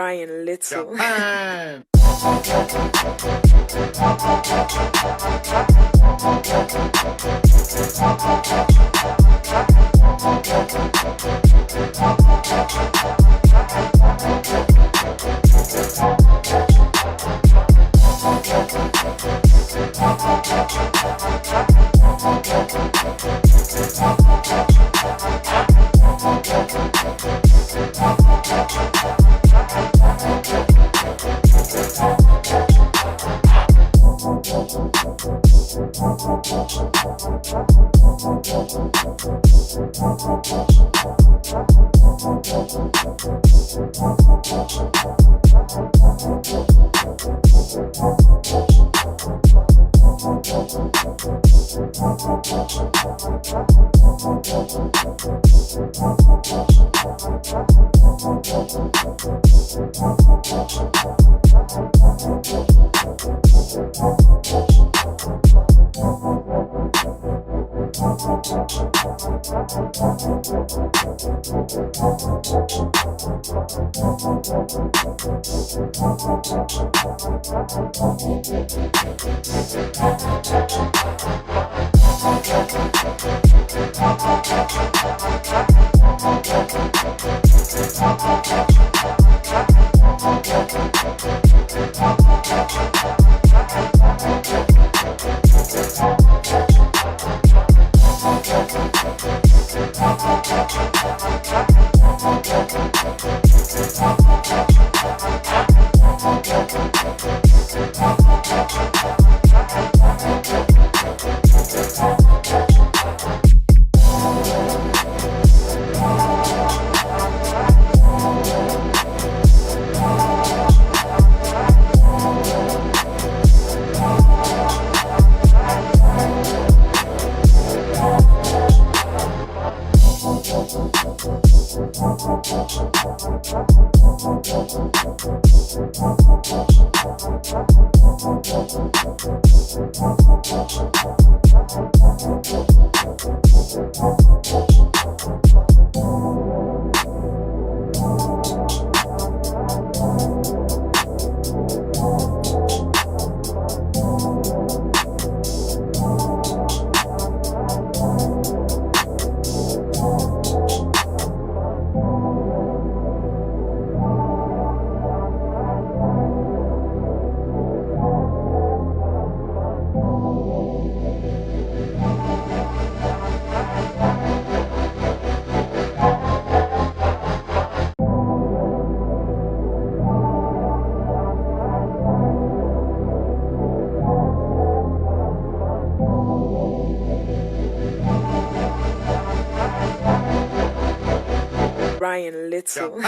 Brian Little. Brian Little.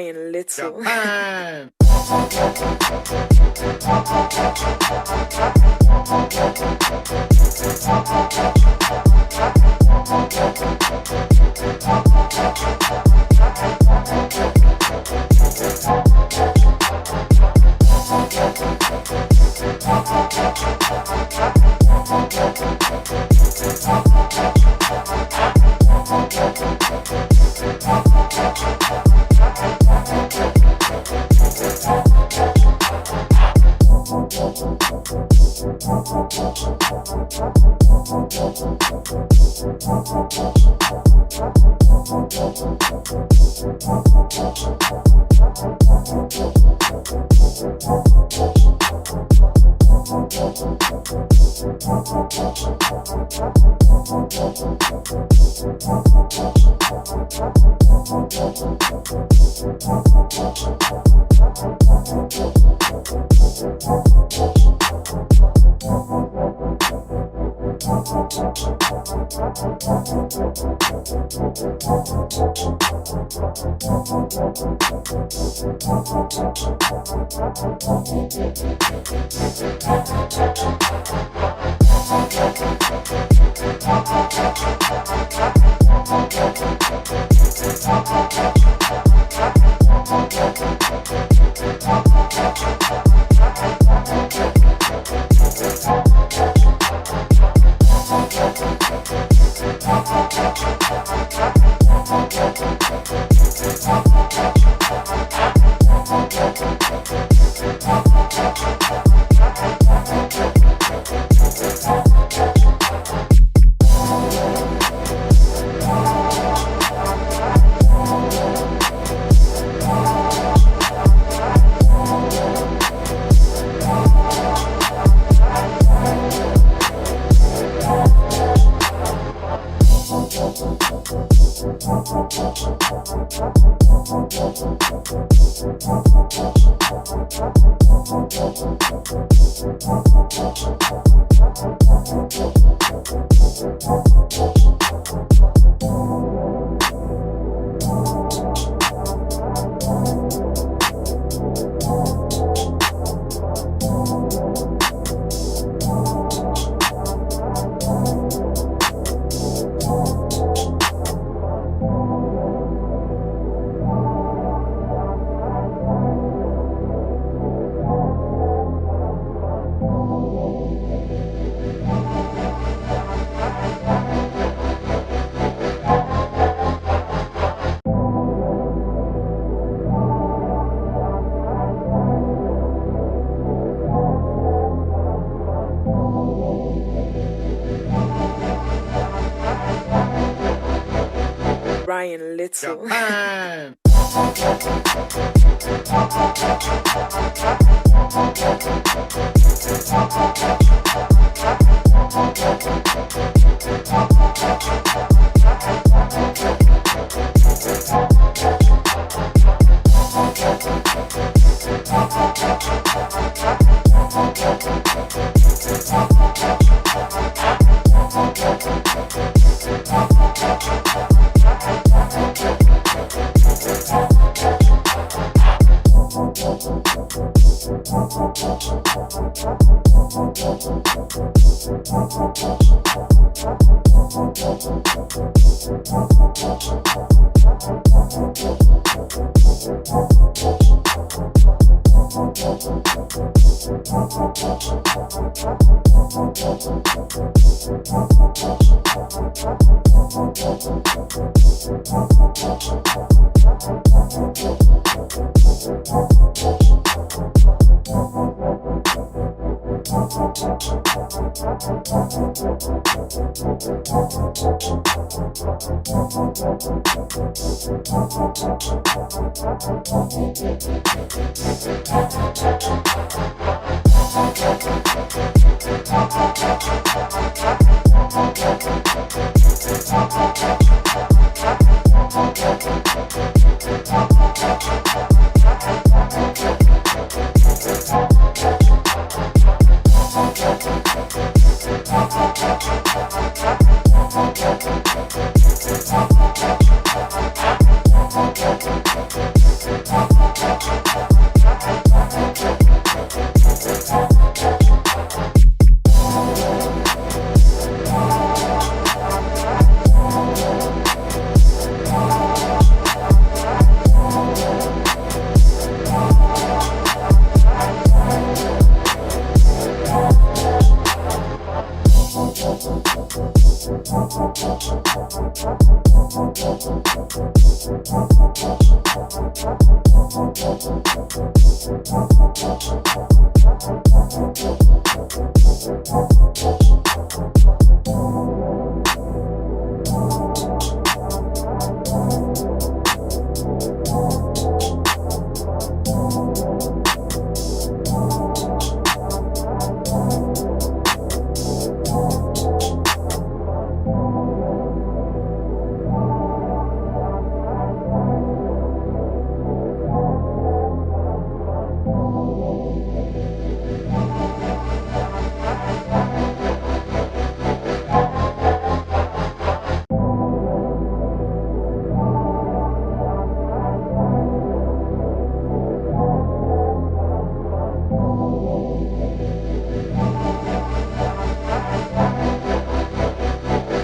Brian Little. Brian Little.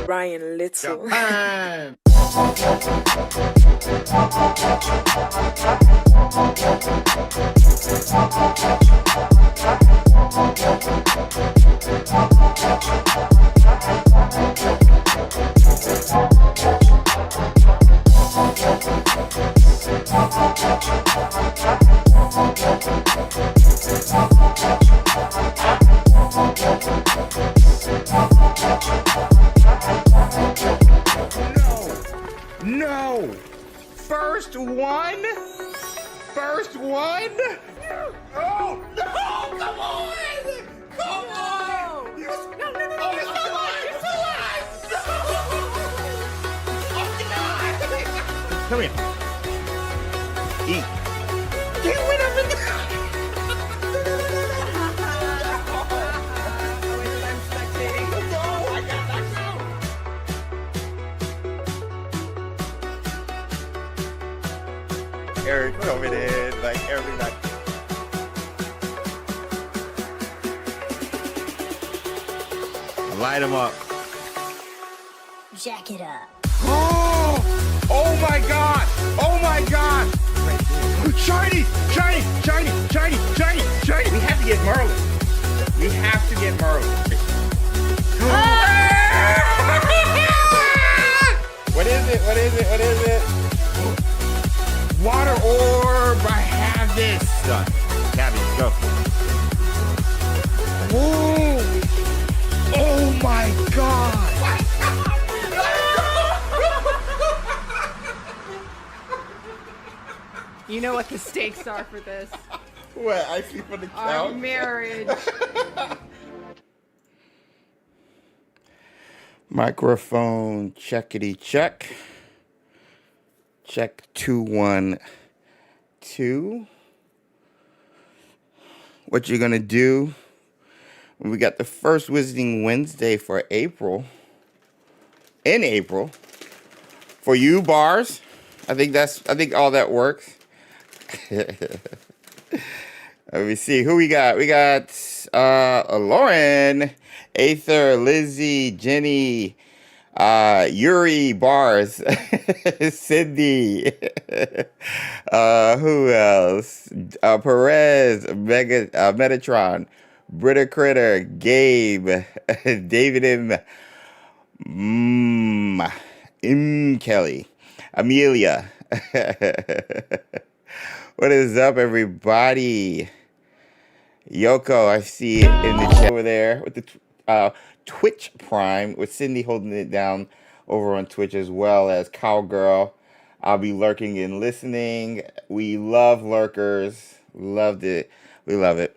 Brian Little. No! First one? First one? Oh, no! Come on! Come on! No, no, no, no, it's still alive! It's still alive! No! Oh, come here. Eat. Get rid of it! Eric coming in like every night. Light him up. Jack it up. Oh! Oh my God! Oh my God! Shiny! Shiny! Shiny! Shiny! Shiny! Shiny! We have to get Merlin. We have to get Merlin. What is it? What is it? What is it? Water orb! I have this! Done. Cabby, go. Whoa! Oh my God! You know what the stakes are for this. What? I see for the couch? Our marriage. Microphone checkity check. Check 212. What you're gonna do? We got the first Visiting Wednesday for April. In April. For you, bars. I think all that works. Let me see who we got. We got Lauren, Aether, Lizzie, Jenny, Yuri, Bars, Cindy. Who else? Perez, Metatron, Britta Critter, Gabe, David M. Kelly, Amelia. What is up, everybody? Yoko, I see it in the chat over there with the Twitch Prime, with Cindy holding it down over on Twitch, as well as Cowgirl. I'll be lurking and listening. We love lurkers. Loved it. We love it.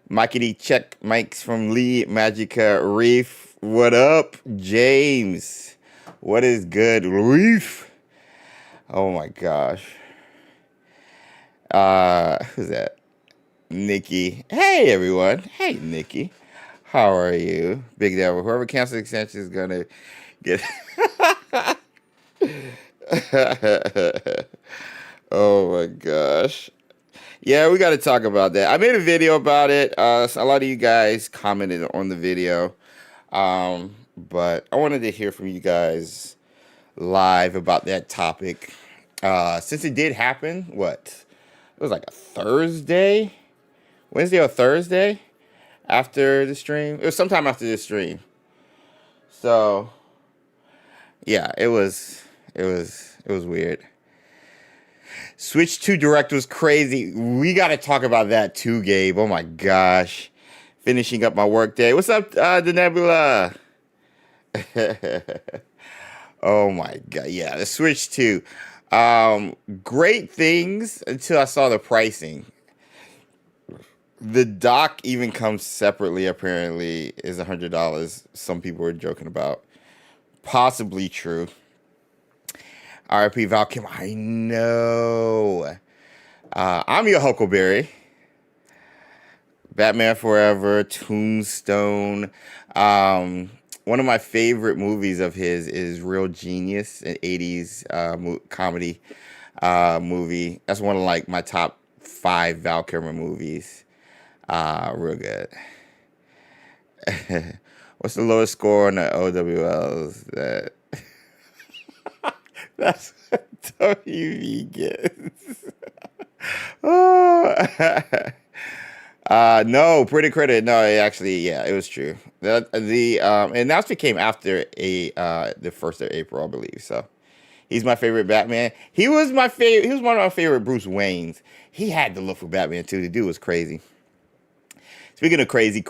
Mikey check mics from Lee Magica Reef. What up, James? What is good, Reef? Oh my gosh. Who's that? Nikki. Hey, everyone. Hey, Nikki. How are you? Big Devil. Whoever cancels the extension is going to get... Oh, my gosh. Yeah, we got to talk about that. I made a video about it. A lot of you guys commented on the video. But I wanted to hear from you guys live about that topic. Since it did happen, what? It was like a Thursday? Wednesday or Thursday after the stream. It was sometime after the stream. So yeah, it was weird. Switch 2 Direct was crazy. We got to talk about that too, Gabe. Oh my gosh. Finishing up my work day. What's up, the Nebula? Oh my god. Yeah, the Switch 2. Great things until I saw the pricing. The dock even comes separately, apparently, is $100. Some people were joking about. Possibly true. RIP Val Kim. I know. I'm your Huckleberry. Batman Forever, Tombstone. One of my favorite movies of his is Real Genius, an 80s comedy movie. That's one of like my top 5 Val Kilmer movies. Real good. What's the lowest score on the OWLs? That's what WV gets. Oh. No, Pretty Credit. No, it was true. The announcement came after the 1st of April, I believe. So he's my favorite Batman. He was my favorite. He was one of my favorite Bruce Waynes. He had to look for Batman too. The dude was crazy. Speaking of crazy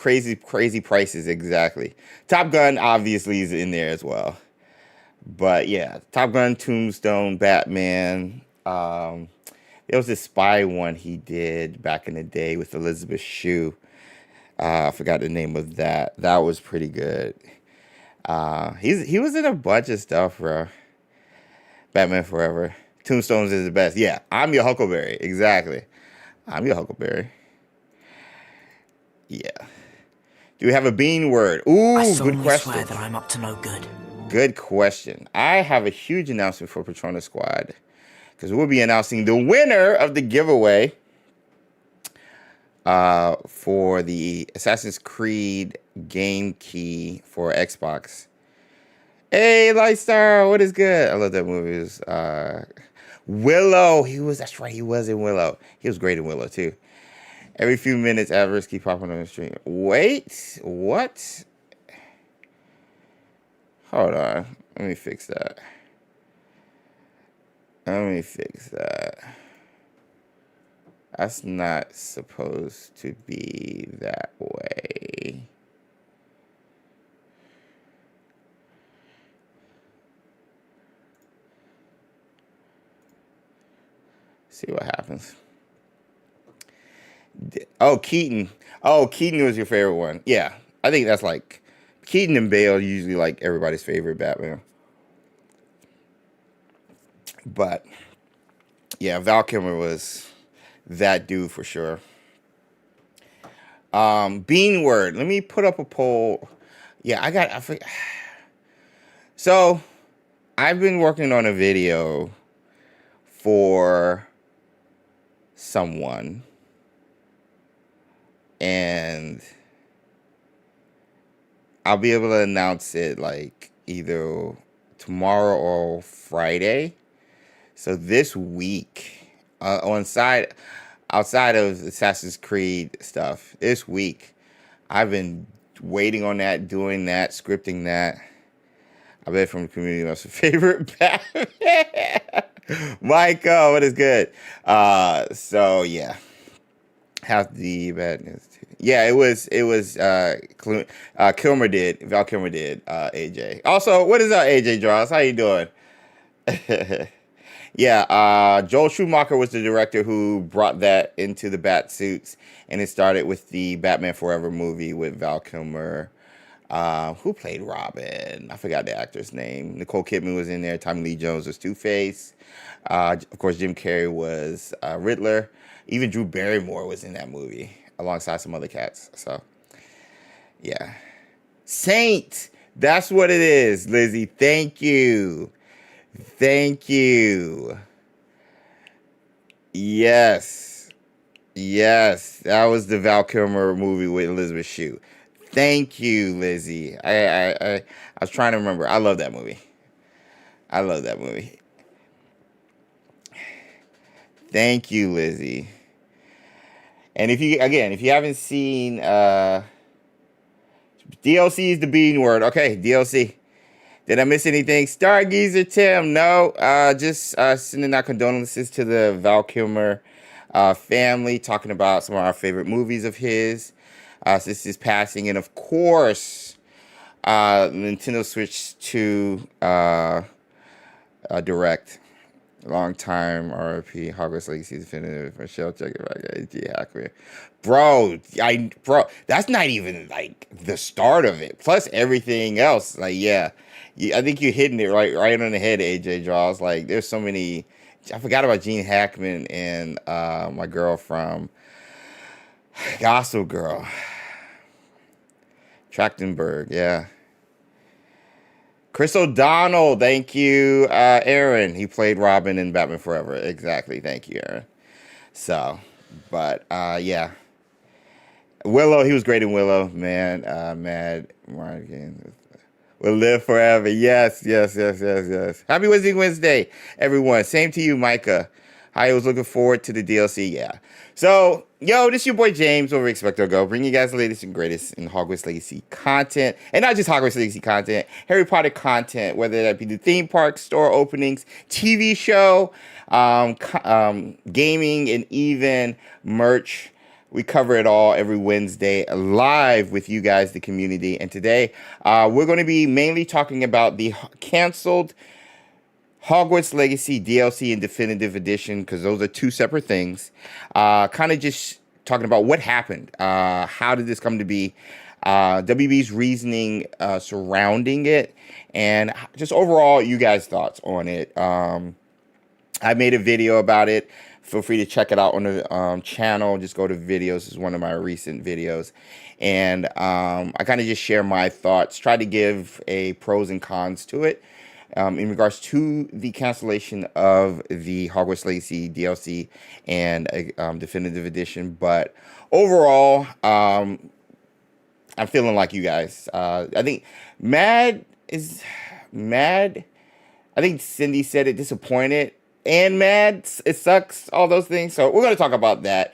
prices, exactly. Top Gun obviously is in there as well. But yeah, Top Gun, Tombstone, Batman. There was this spy one he did back in the day with Elizabeth Shue. I forgot the name of that. That was pretty good. He was in a bunch of stuff, bro. Batman Forever. Tombstones is the best. Yeah, I'm your Huckleberry. Exactly. I'm your Huckleberry. Yeah. Do we have a bean word? Ooh, good question. Swear that I'm up to no good. Good question. I have a huge announcement for Patronus Squad because we'll be announcing the winner of the giveaway for the Assassin's Creed game key for Xbox. Hey, Lightstar, what is good? I love that movie. It was, Willow. That's right, he was in Willow. He was great in Willow, too. Every few minutes, adverts keep popping on the stream. Wait, what? Hold on. Let me fix that. That's not supposed to be that way. See what happens. Oh, Keaton. Oh, Keaton was your favorite one. Yeah, I think that's like Keaton and Bale are usually like everybody's favorite Batman. But yeah, Val Kilmer was that dude for sure. Bean word. Let me put up a poll. Yeah, I forget. So I've been working on a video for someone. And I'll be able to announce it like either tomorrow or Friday. So this week, outside of Assassin's Creed stuff, this week, I've been waiting on that, doing that, scripting that. I bet from the community, that's my favorite Batman. Michael, what is good? So yeah. Half the badness. Yeah, it was Kilmer did. Val Kilmer did, AJ. Also, what is up, AJ Draws? How you doing? Yeah, Joel Schumacher was the director who brought that into the bat suits, and it started with the Batman Forever movie with Val Kilmer. Who played Robin? I forgot the actor's name. Nicole Kidman was in there. Tommy Lee Jones was Two-Face. Of course, Jim Carrey was Riddler. Even Drew Barrymore was in that movie alongside some other cats. So, yeah. Saint. That's what it is, Lizzie. Thank you. Thank you. Yes. Yes. That was the Val Kilmer movie with Elizabeth Shue. Thank you, Lizzie. I was trying to remember. I love that movie. Thank you, Lizzie. And if you haven't seen DLC is the bean word. Okay, DLC. Did I miss anything? Stargazer Tim, no. Just sending our condolences to the Val Kilmer family, talking about some of our favorite movies of his since his passing. And of course, Nintendo Switch 2 Direct. Long time RIP, Hogwarts Legacy definitive. Michelle, check it out. AG Hagrid. Bro, that's not even like the start of it. Plus everything else. Like, yeah. I think you're hitting it right on the head, AJ Draws. Like, there's so many. I forgot about Gene Hackman and my girl from Gospel Girl. Trachtenberg, yeah. Chris O'Donnell, thank you, Aaron. He played Robin in Batman Forever. Exactly, thank you, Aaron. So, but yeah, Willow, he was great in Willow, man. Mad Martin will live forever. Yes. Happy Wednesday, everyone. Same to you, Micah. I was looking forward to the DLC. Yeah. So, yo, this is your boy James over at XpectoGO, bringing you guys the latest and greatest in Hogwarts Legacy content. And not just Hogwarts Legacy content, Harry Potter content, whether that be the theme park, store openings, TV show, gaming, and even merch. We cover it all every Wednesday live with you guys, the community. And today, we're going to be mainly talking about the canceled Hogwarts Legacy DLC and Definitive Edition, because those are two separate things. Kind of just talking about what happened. How did this come to be? WB's reasoning surrounding it. And just overall, you guys' thoughts on it. I made a video about it. Feel free to check it out on the channel. Just go to videos. It's one of my recent videos. And I kind of just share my thoughts. Try to give a pros and cons to it. In regards to the cancellation of the Hogwarts Legacy DLC and Definitive Edition. But overall, I'm feeling like you guys. I think Mad. I think Cindy said it, disappointed and mad. It sucks, all those things. So we're going to talk about that,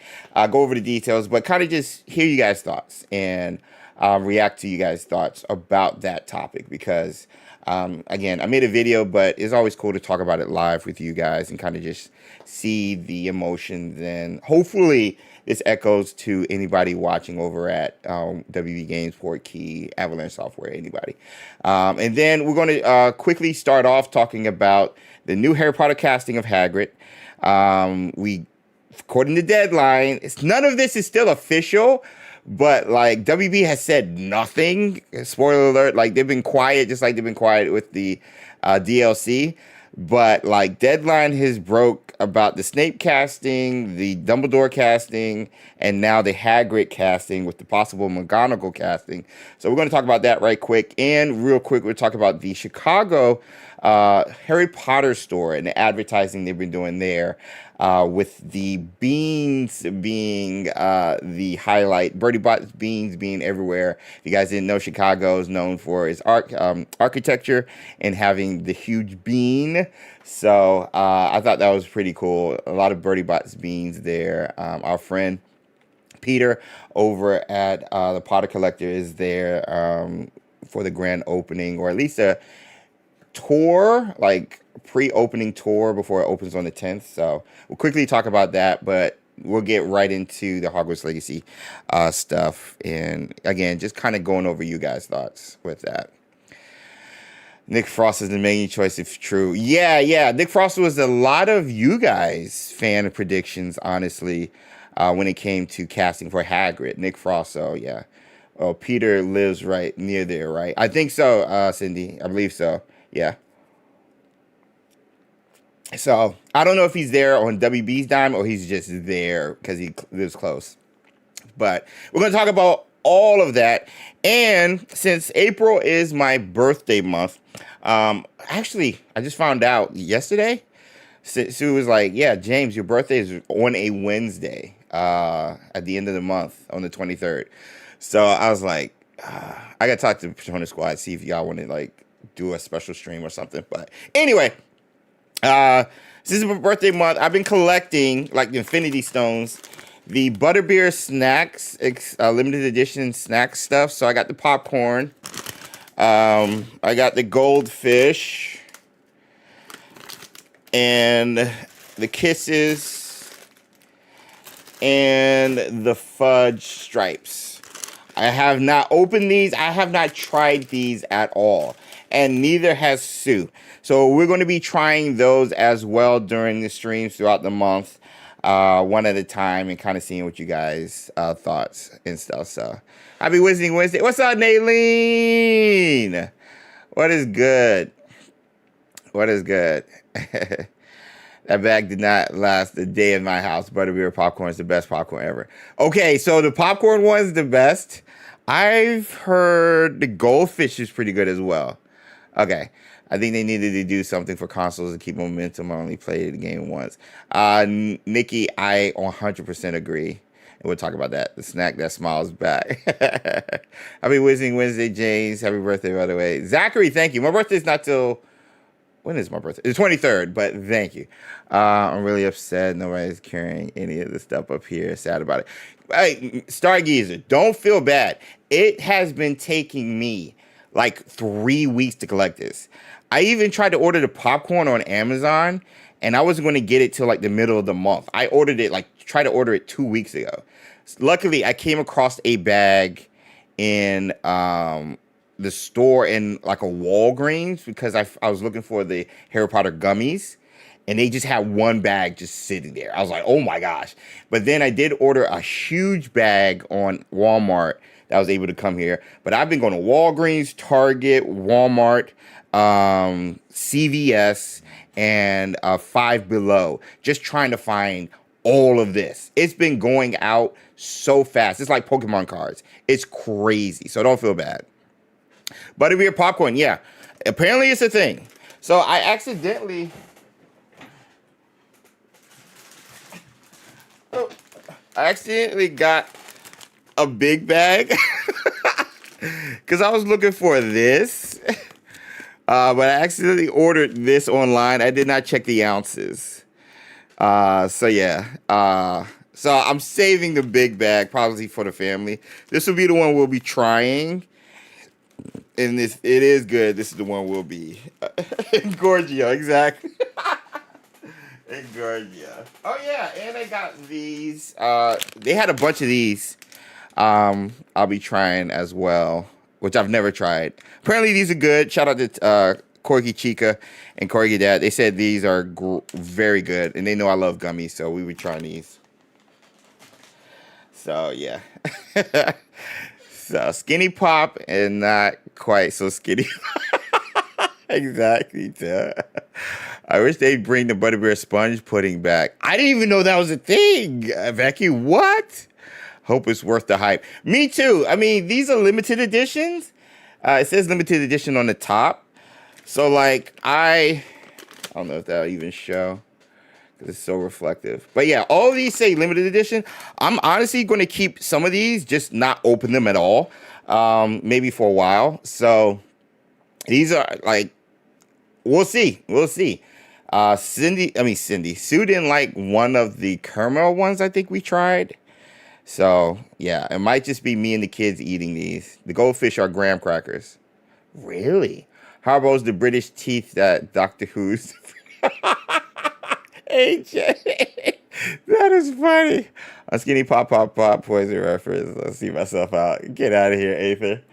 go over the details, but kind of just hear you guys' thoughts and react to you guys' thoughts about that topic because... again, I made a video, but it's always cool to talk about it live with you guys and kind of just see the emotions. And hopefully this echoes to anybody watching over at WB Games, Portkey, Avalanche Software, anybody. And then we're going to quickly start off talking about the new Harry Potter casting of Hagrid. According to Deadline, none of this is still official. But, like, WB has said nothing. Spoiler alert. Like, they've been quiet, just like they've been quiet with the DLC. But, like, Deadline has broke about the Snape casting, the Dumbledore casting, and now the Hagrid casting with the possible McGonagall casting. So we're going to talk about that right quick. And real quick, we'll talk about the Chicago Harry Potter store and the advertising they've been doing there. With the beans being the highlight, Bertie Bott's beans being everywhere. If you guys didn't know, Chicago is known for its architecture and having the huge bean. So I thought that was pretty cool. A lot of Bertie Bott's beans there. Our friend Peter over at the Potter Collector is there for the grand opening, or at least a tour, like pre-opening tour before it opens on the 10th. So we'll quickly talk about that, but we'll get right into the Hogwarts Legacy stuff. And again, just kind of going over you guys' thoughts with that. Nick Frost is the main choice if true. Yeah. Nick Frost was a lot of you guys' fan predictions, honestly, when it came to casting for Hagrid. Nick Frost, so yeah. Oh, Peter lives right near there, right? I think so, Cindy. I believe so. Yeah. So, I don't know if he's there on WB's dime or he's just there because he lives close. But we're going to talk about all of that. And since April is my birthday month, actually, I just found out yesterday. Sue was like, yeah, James, your birthday is on a Wednesday at the end of the month on the 23rd. So, I was like, I got to talk to the Persona Squad, see if y'all want to, like, do a special stream or something. But anyway, this is my birthday month. I've been collecting like the Infinity Stones, the Butterbeer Snacks, limited edition snack stuff. So I got the popcorn. I got the goldfish and the kisses and the fudge stripes. I have not opened these. I have not tried these at all. And neither has Sue. So we're going to be trying those as well during the streams throughout the month, one at a time, and kind of seeing what you guys' thoughts and stuff. So happy Wizarding Wednesday. What's up, Naylene? What is good? What is good? That bag did not last a day in my house. Butterbeer popcorn is the best popcorn ever. Okay, so the popcorn one's the best. I've heard the goldfish is pretty good as well. Okay, I think they needed to do something for consoles to keep momentum. I only played the game once. Nikki, I 100% agree. And we'll talk about that. The snack that smiles back. Happy Wizarding Wednesday, James. Happy birthday, by the way. Zachary, thank you. My birthday's not till... When is my birthday? The 23rd, but thank you. I'm really upset. Nobody's carrying any of the stuff up here. Sad about it. Hey, Stargazer, don't feel bad. It has been taking me like 3 weeks to collect this. I even tried to order the popcorn on Amazon, and I wasn't going to get it till like the middle of the month. I ordered it, tried to order it 2 weeks ago. Luckily, I came across a bag in... the store in like a Walgreens because I was looking for the Harry Potter gummies, and they just had one bag just sitting there. I was like, oh my gosh. But then I did order a huge bag on Walmart that was able to come here. But I've been going to Walgreens, Target, Walmart, CVS, and Five Below, just trying to find all of this. It's been going out so fast. It's like Pokemon cards. It's crazy. So don't feel bad. Butterbeer popcorn, yeah. Apparently it's a thing. So I accidentally... got a big bag. Because I was looking for this. But I accidentally ordered this online. I did not check the ounces. So yeah. So I'm saving the big bag probably for the family. This will be the one we'll be trying. And it is good. This is the one we'll be. Gorgio, exactly. Gorgio. Oh, yeah. And I got these. They had a bunch of these. I'll be trying as well, which I've never tried. Apparently, these are good. Shout out to Corgi Chica and Corgi Dad. They said these are very good. And they know I love gummies, so we were trying these. So, yeah. So, skinny pop and not quite so skinny. Exactly, too. I wish they'd bring the Butterbeer sponge pudding back. I didn't even know that was a thing. Becky, what? Hope it's worth the hype. Me too. I mean, these are limited editions. It says limited edition on the top. So, like, I don't know if that'll even show. It's so reflective. But yeah, all of these say limited edition. I'm honestly going to keep some of these, just not open them at all. Maybe for a while. So these are like, we'll see. We'll see. Cindy. Sue didn't like one of the caramel ones I think we tried. So yeah, it might just be me and the kids eating these. The goldfish are graham crackers. Really? Harbo's the British teeth that Doctor Who's... AJ, that is funny. A skinny pop poison reference. Let's see myself out. Get out of here, Aether.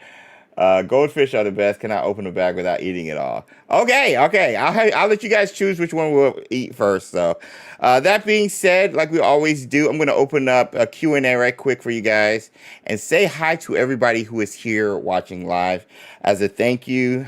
Goldfish are the best. Cannot open the bag without eating it all. Okay. I'll let you guys choose which one we'll eat first. So, that being said, like we always do, I'm going to open up a Q&A right quick for you guys and say hi to everybody who is here watching live as a thank you.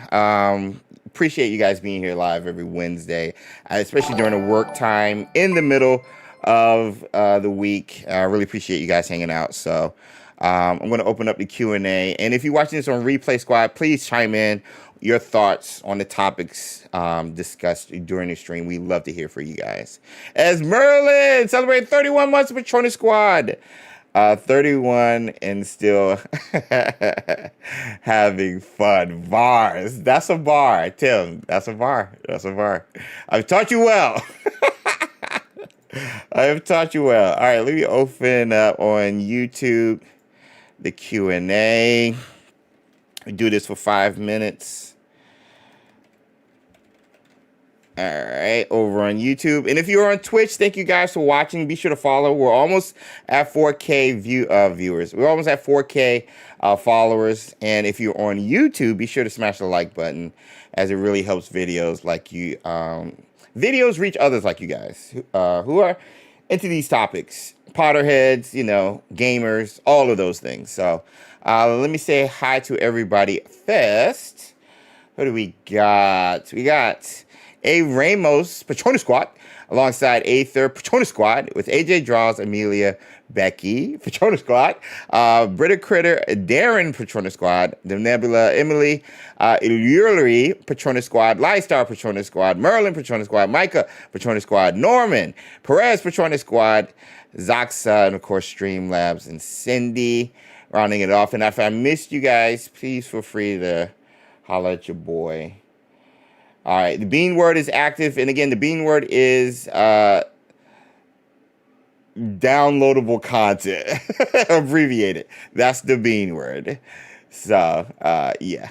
Appreciate you guys being here live every Wednesday, especially during the work time in the middle of the week. I really appreciate you guys hanging out. So I'm going to open up the Q&A. And if you're watching this on Replay Squad, please chime in your thoughts on the topics discussed during the stream. We love to hear from you guys. As Merlin celebrated 31 months of Patronus Squad. 31 and still having fun. Bars. That's a bar, Tim. That's a bar. I've taught you well. I have taught you well. All right, let me open up on YouTube the Q&A. We do this for 5 minutes. All right, over on YouTube. And if you're on Twitch, thank you guys for watching. Be sure to follow. We're almost at 4K viewers. We're almost at 4K followers. And if you're on YouTube, be sure to smash the like button, as it really helps videos like you. Videos reach others like you guys who are into these topics. Potterheads, you know, gamers, all of those things. So let me say hi to everybody first. Who do we got? We got A. Ramos, Patronus Squad, alongside Aether, Patronus Squad, with AJ Draws, Amelia, Becky, Patronus Squad, Britta Critter, Darren, Patronus Squad, The Nebula, Emily, Illury, Patronus Squad, Lystar, Patronus Squad, Merlin, Patronus Squad, Micah, Patronus Squad, Norman, Perez, Patronus Squad, Zaxa, and of course Streamlabs and Cindy, rounding it off. And if I missed you guys, please feel free to holler at your boy. All right, the bean word is active, and again, the bean word is downloadable content, abbreviated. That's the bean word. So, yeah.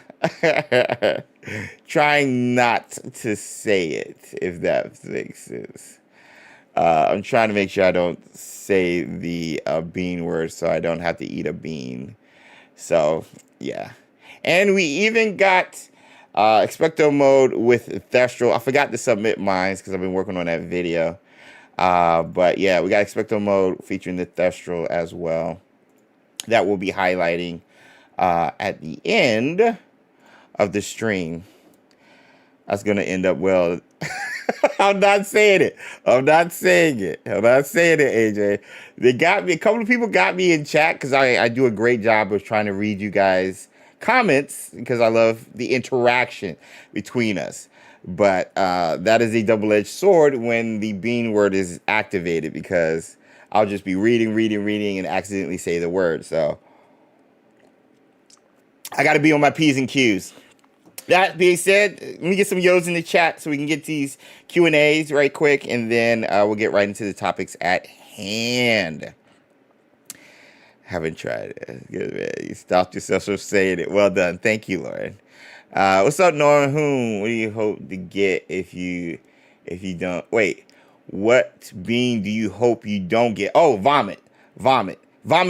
Trying not to say it, if that makes sense. I'm trying to make sure I don't say the bean word so I don't have to eat a bean. So, yeah. And we even got Expecto mode with Thestral. I forgot to submit mine because I've been working on that video. But yeah, we got Expecto mode featuring the Thestral as well. That will be highlighting at the end of the stream. That's going to end up well. I'm not saying it. I'm not saying it, AJ. They got me. A couple of people got me in chat because I do a great job of trying to read you guys' comments because I love the interaction between us. But that is a double-edged sword when the bean word is activated, because I'll just be reading and accidentally say the word. So I got to be on my P's and Q's. That being said, let me get some yo's in the chat so we can get these Q&As right quick, and then we'll get right into the topics at hand. Haven't tried it. Good, man. You stopped yourself from saying it. Well done. Thank you, Lauren. What's up, Norman? What do you hope to get if you don't? Wait, what bean do you hope you don't get? Oh, vomit. Vomit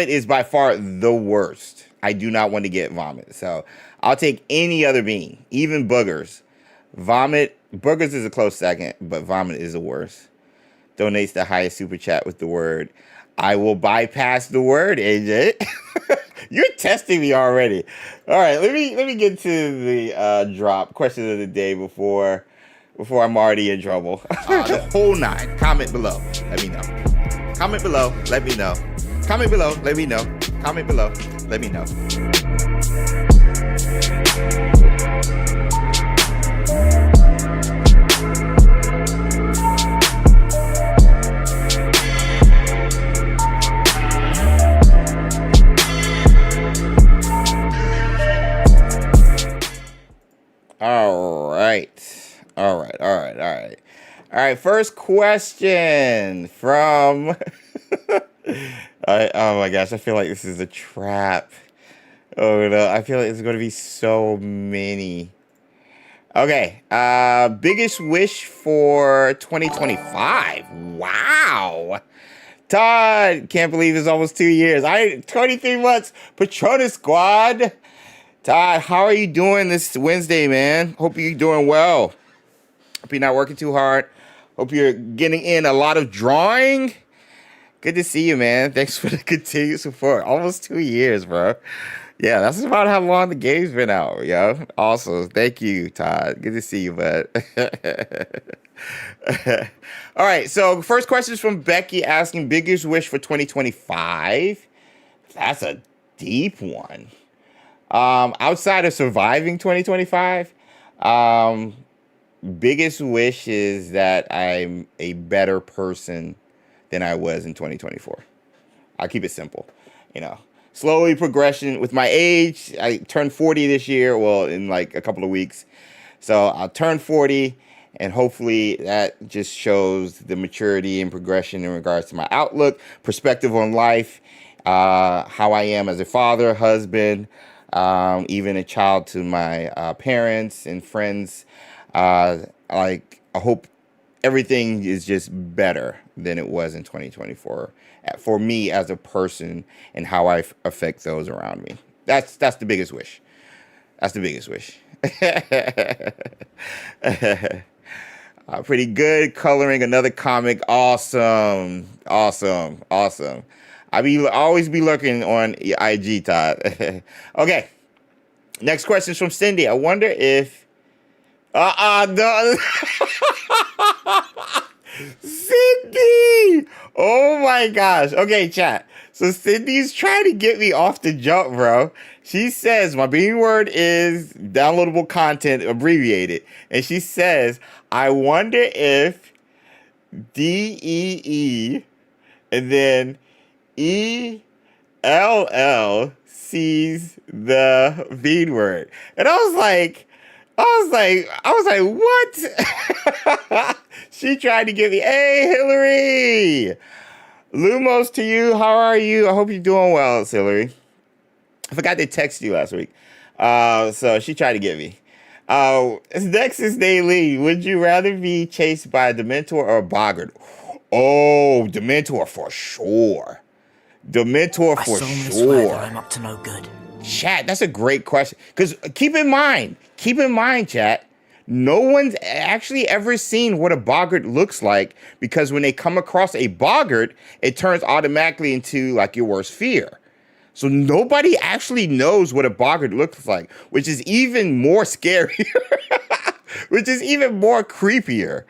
is by far the worst. I do not want to get vomit. So I'll take any other bean, even boogers. Boogers is a close second, but vomit is the worst. Donates the highest super chat with the word. I will bypass the word, AJ. You're testing me already. All right, let me get to the drop question of the day before I'm already in trouble. The whole 9. Comment below. Let me know. Comment below. Let me know. Comment below. Let me know. Comment below. Let me know. All right. First question from. Oh my gosh, I feel like this is a trap. Oh no, I feel like there's going to be so many. Okay. Biggest wish for 2025. Wow. Todd, can't believe it's almost 2 years. 23 months. Patronus Squad. Todd, how are you doing this Wednesday, man? Hope you're doing well. Hope you're not working too hard. Hope you're getting in a lot of drawing. Good to see you, man. Thanks for the continued support. Almost 2 years, bro. Yeah, that's about how long the game's been out, yo. Awesome. Thank you, Todd. Good to see you, bud. All right, so first question is from Becky asking biggest wish for 2025. That's a deep one. Outside of surviving 2025, biggest wish is that I'm a better person than I was in 2024. I'll keep it simple. Slowly progression with my age. I turned 40 this year, well, in like a couple of weeks. So I'll turn 40, and hopefully that just shows the maturity and progression in regards to my outlook, perspective on life, how I am as a father, husband, even a child to my parents and friends. Like, I hope everything is just better than it was in 2024 for me as a person and how I affect those around me. That's the biggest wish. That's the biggest wish. Pretty good coloring another comic. Awesome. I always be looking on IG, Todd. Okay. Next question is from Cindy. I wonder if no. Cindy! Oh my gosh. Okay, chat. So Cindy's trying to get me off the jump, bro. She says my being word is downloadable content abbreviated. And she says, I wonder if DEE and then ELL sees the being word. And I was like, what? She tried to give me, hey, Hillary. Lumos to you. How are you? I hope you're doing well, Hillary. I forgot to text you last week. So she tried to get me. Next is Daily. Would you rather be chased by a Dementor or a Boggart? Oh, Dementor for sure. Dementor for sure. I'm up to no good. Chat, that's a great question. Because keep in mind, chat, no one's actually ever seen what a Boggart looks like, because when they come across a Boggart, it turns automatically into like your worst fear. So nobody actually knows what a Boggart looks like, which is even more scarier, which is even more creepier.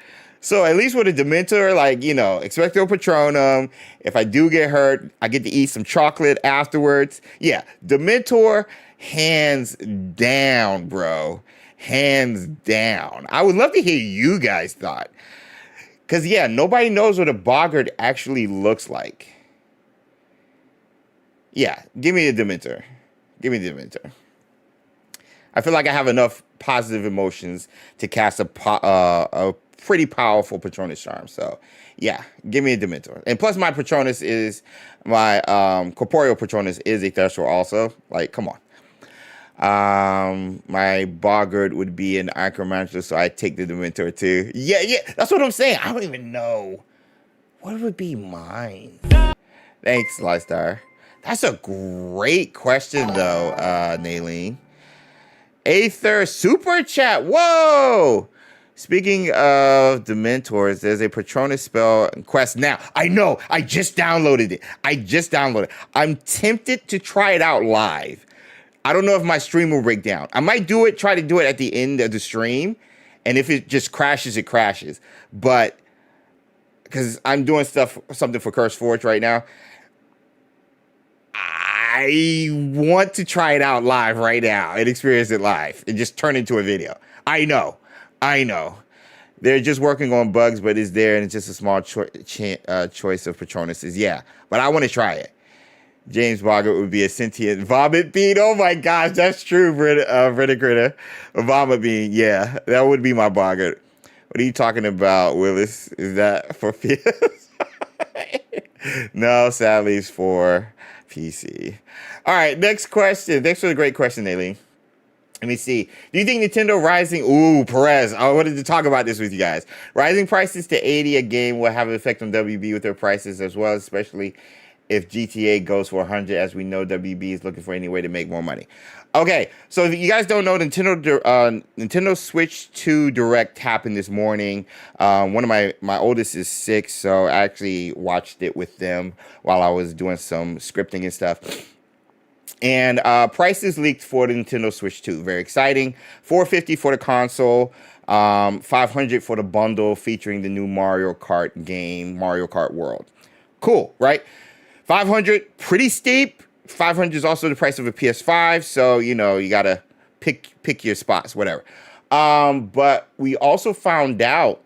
So at least with a Dementor, like, you know, Expecto Patronum, if I do get hurt, I get to eat some chocolate afterwards. Yeah, Dementor, hands down, bro. Hands down. I would love to hear you guys thought. Because, yeah, nobody knows what a Boggart actually looks like. Yeah, give me a Dementor. Give me the Dementor. I feel like I have enough positive emotions to cast a pretty powerful Patronus charm. So, yeah, give me a Dementor. And plus, my Patronus is, my corporeal Patronus is a Thestral also. Like, come on. My Boggart would be an Acromantler, so I take the Dementor too. Yeah, that's what I'm saying. I don't even know. What would be mine? Thanks, Lystar. That's a great question, though, Naylene. Aether Super Chat. Whoa! Speaking of Dementors, there's a Patronus spell quest now. I know. I just downloaded it. I'm tempted to try it out live. I don't know if my stream will break down. I might try to do it at the end of the stream. And if it just crashes, it crashes. But because I'm doing something for Curse Forge right now, I want to try it out live right now and experience it live and just turn it into a video. I know. They're just working on bugs, but it's there, and it's just a small choice of Patronuses. Yeah, but I want to try it. James Boggart would be a sentient vomit bean. Oh my gosh, that's true, Britta Critter. A vomit bean, yeah, that would be my Boggart. What are you talking about, Willis? Is that for PS? No, sadly, it's for PC. All right, next question. Thanks for the great question, Aileen. Let me see. Do you think Nintendo rising... Ooh, Perez. I wanted to talk about this with you guys. Rising prices to 80 a game will have an effect on WB with their prices as well, especially if GTA goes for 100, as we know WB is looking for any way to make more money. Okay, so if you guys don't know, Nintendo Switch 2 Direct happened this morning. One of my oldest is 6, so I actually watched it with them while I was doing some scripting and stuff. And prices leaked for the Nintendo Switch 2. Very exciting. $450 for the console, $500 for the bundle featuring the new Mario Kart game, Mario Kart World. Cool, right? $500, pretty steep. $500 is also the price of a PS5, so you know you gotta pick your spots, whatever. But we also found out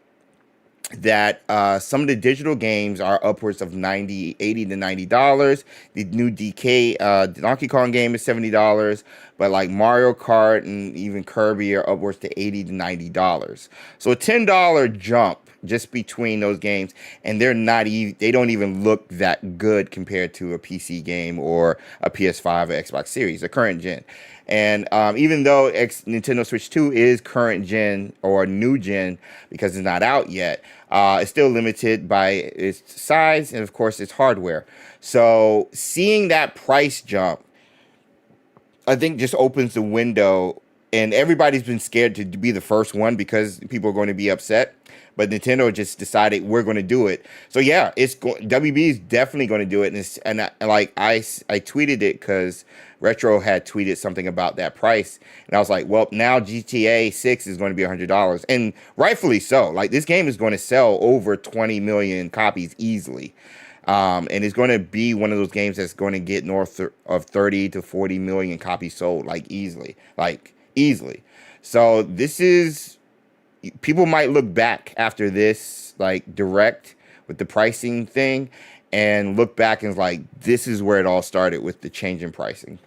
that some of the digital games are upwards of $80 to $90. The new Donkey Kong game is $70, but like Mario Kart and even Kirby are upwards to $80 to $90. So a $10 jump just between those games, and they don't even look that good compared to a PC game or a PS5 or Xbox Series, the current gen. And even though Nintendo Switch 2 is current gen or new gen because it's not out yet, it's still limited by its size and, of course, its hardware. So seeing that price jump, I think, just opens the window, and everybody's been scared to be the first one because people are going to be upset. But Nintendo just decided we're going to do it. So yeah, WB is definitely going to do it. And I tweeted it because Retro had tweeted something about that price, and I was like, well, now GTA 6 is going to be $100, and rightfully so. Like, this game is going to sell over 20 million copies easily. And it's going to be one of those games that's going to get north of 30 to 40 million copies sold, like easily. So this is, people might look back after this, like, direct with the pricing thing, and look back and like, this is where it all started with the change in pricing.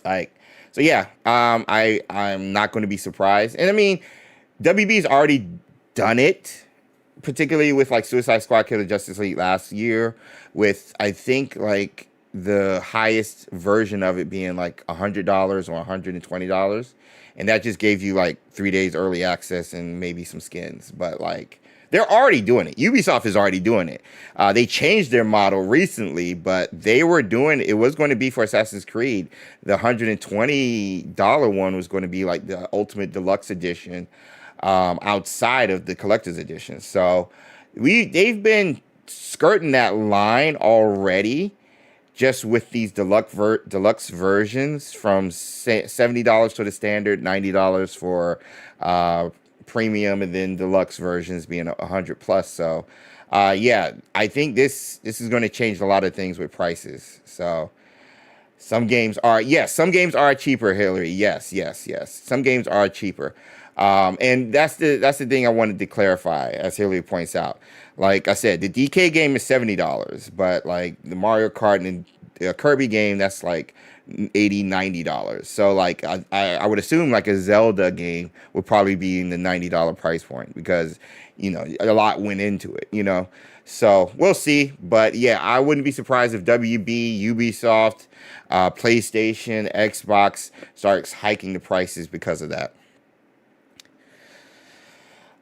Like, so yeah, I'm not going to be surprised. And I mean, WB's already done it, particularly with like Suicide Squad Kill the Justice League last year, with, I think, like the highest version of it being like $100 or $120. And that just gave you like 3 days early access and maybe some skins. But like, they're already doing it. Ubisoft is already doing it. They changed their model recently, but they were doing it. Was going to be for Assassin's Creed. The $120 one was going to be like the Ultimate Deluxe Edition, outside of the Collector's Edition. So they've been skirting that line already, just with these deluxe versions, from $70 for the standard, $90 for premium, and then deluxe versions being $100 plus. So yeah, I think this is going to change a lot of things with prices. So some games are cheaper, Hillary. Yes. Some games are cheaper. And that's the thing I wanted to clarify, as Hillary points out. Like I said, the DK game is $70, but like the Mario Kart and the Kirby game, that's like $80, $90. So like I would assume like a Zelda game would probably be in the $90 price point, because, you know, a lot went into it, you know. So we'll see. But yeah, I wouldn't be surprised if WB, Ubisoft, PlayStation, Xbox starts hiking the prices because of that.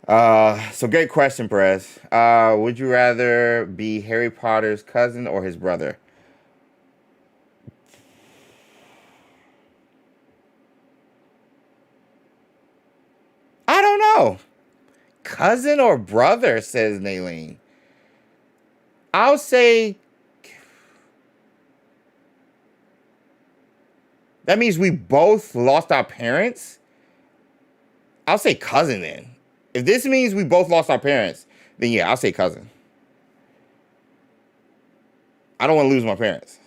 So great question, Perez. Would you rather be Harry Potter's cousin or his brother? I don't know. Cousin or brother, says Naylene. I'll say that means we both lost our parents. I'll say cousin then. If this means we both lost our parents, then yeah, I'll say cousin. I don't want to lose my parents.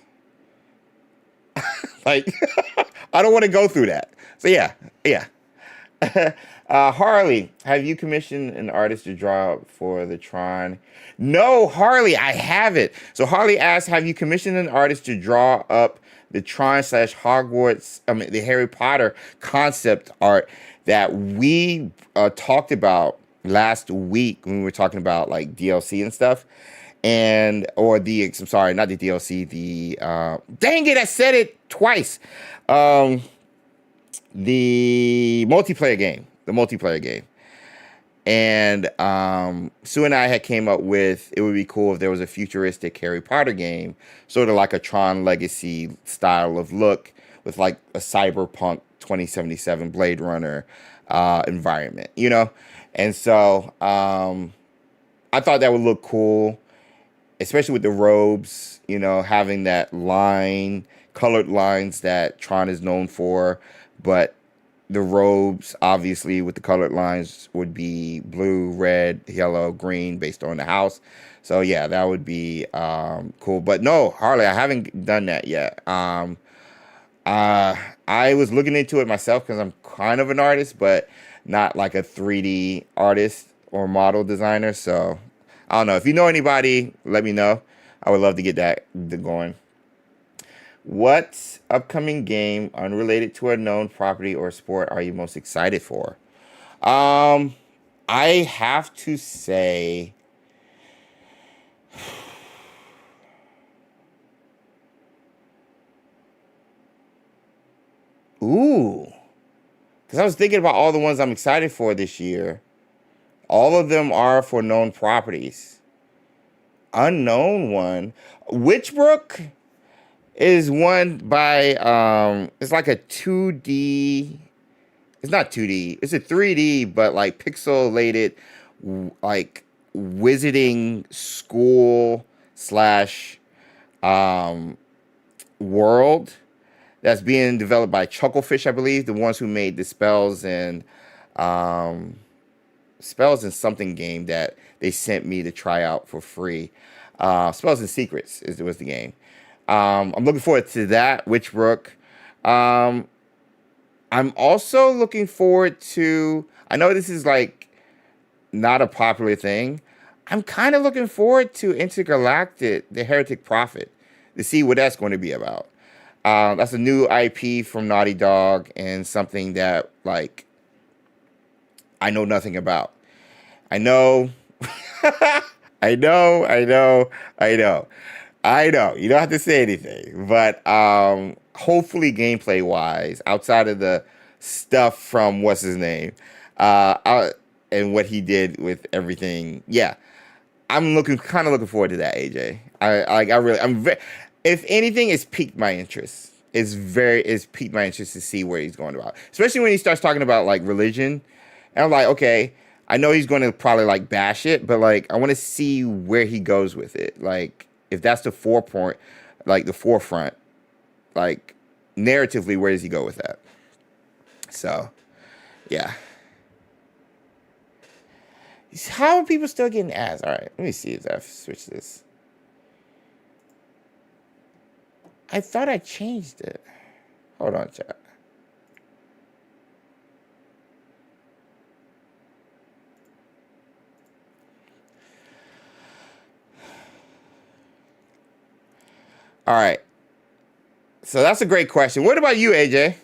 Like, I don't want to go through that. So yeah. Harley, have you commissioned an artist to draw for the Tron? No, Harley, I haven't. So Harley asked, have you commissioned an artist to draw up the Tron / Hogwarts, the Harry Potter concept art that we talked about last week when we were talking about like DLC and stuff, I'm sorry, not the DLC, dang it, I said it twice. The multiplayer game. And Sue and I had came up with, it would be cool if there was a futuristic Harry Potter game, sort of like a Tron Legacy style of look, with like a cyberpunk 2077 Blade Runner environment, you know? And so I thought that would look cool, especially with the robes, you know, having that colored lines that Tron is known for, but the robes, obviously, with the colored lines would be blue, red, yellow, green, based on the house. So yeah, that would be cool. But no, Harley, I haven't done that yet. I was looking into it myself because I'm kind of an artist, but not like a 3D artist or model designer. So I don't know. If you know anybody, let me know. I would love to get that going. What upcoming game, unrelated to a known property or sport, are you most excited for? I have to say, ooh, because I was thinking about all the ones I'm excited for this year. All of them are for known properties. Unknown one, Witchbrook is one by it's like a 2D. It's not 2D. It's a 3D, but like pixelated, like wizarding school slash world that's being developed by Chucklefish, I believe, the ones who made the spells and something game that they sent me to try out for free. Spells and Secrets was the game. I'm looking forward to that, Witchbrook. I'm also looking forward to, I know this is like not a popular thing. I'm kind of looking forward to Intergalactic, the Heretic Prophet, to see what that's going to be about. That's a new IP from Naughty Dog and something that like I know nothing about. I know, I know. You don't have to say anything, but hopefully gameplay wise, outside of the stuff from what's his name, and what he did with everything, yeah, I'm kind of looking forward to that. AJ, if anything, it's piqued my interest. It's piqued my interest to see where he's going about, especially when he starts talking about like religion, and I'm like, okay, I know he's going to probably like bash it, but like I want to see where he goes with it, like. If that's the forefront, like narratively, where does he go with that? So, yeah. How are people still getting ads? All right, let me see if I switch this. I thought I changed it. Hold on, chat. All right. So that's a great question. What about you, AJ?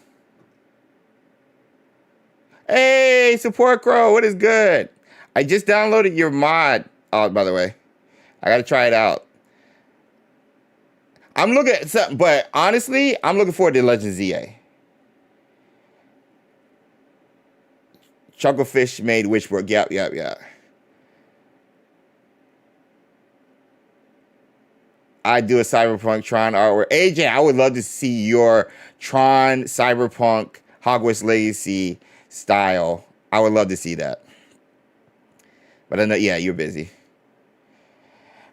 Hey, Support Crow, what is good? I just downloaded your mod. Oh, by the way, I got to try it out. I'm looking at something, but honestly, I'm looking forward to Legends ZA. Chucklefish made Witchbrook. Yep. I do a Cyberpunk Tron artwork. AJ, I would love to see your Tron Cyberpunk Hogwarts Legacy style. I would love to see that. But I know, yeah, you're busy.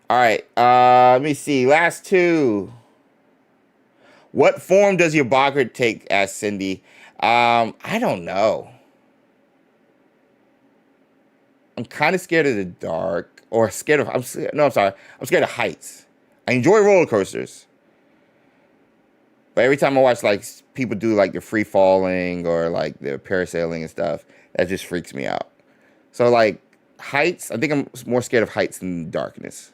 All right, let me see. Last two. What form does your boggart take? Asked Cindy. I don't know. I'm kind of scared of the dark, or scared of. I'm scared of heights. I enjoy roller coasters, but every time I watch like people do like the free falling or like the parasailing and stuff, that just freaks me out. So like heights, I think I'm more scared of heights than darkness.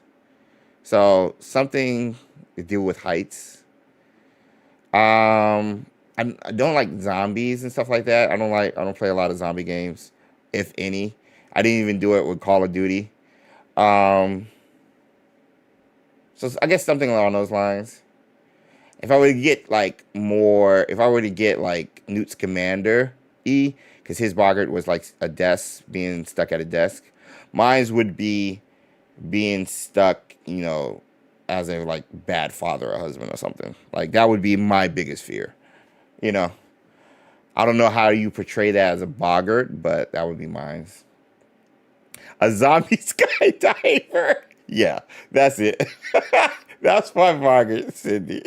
So something to deal with heights. I don't like zombies and stuff like that. I don't play a lot of zombie games, if any. I didn't even do it with Call of Duty. So I guess something along those lines. If I were to get like Newt's Commander because his boggart was like a desk, being stuck at a desk. Mine would be being stuck, as a like bad father or husband or something. Like that would be my biggest fear. I don't know how you portray that as a boggart, but that would be mine. A zombie skydiver. Yeah, that's it. That's my boggart, Cindy.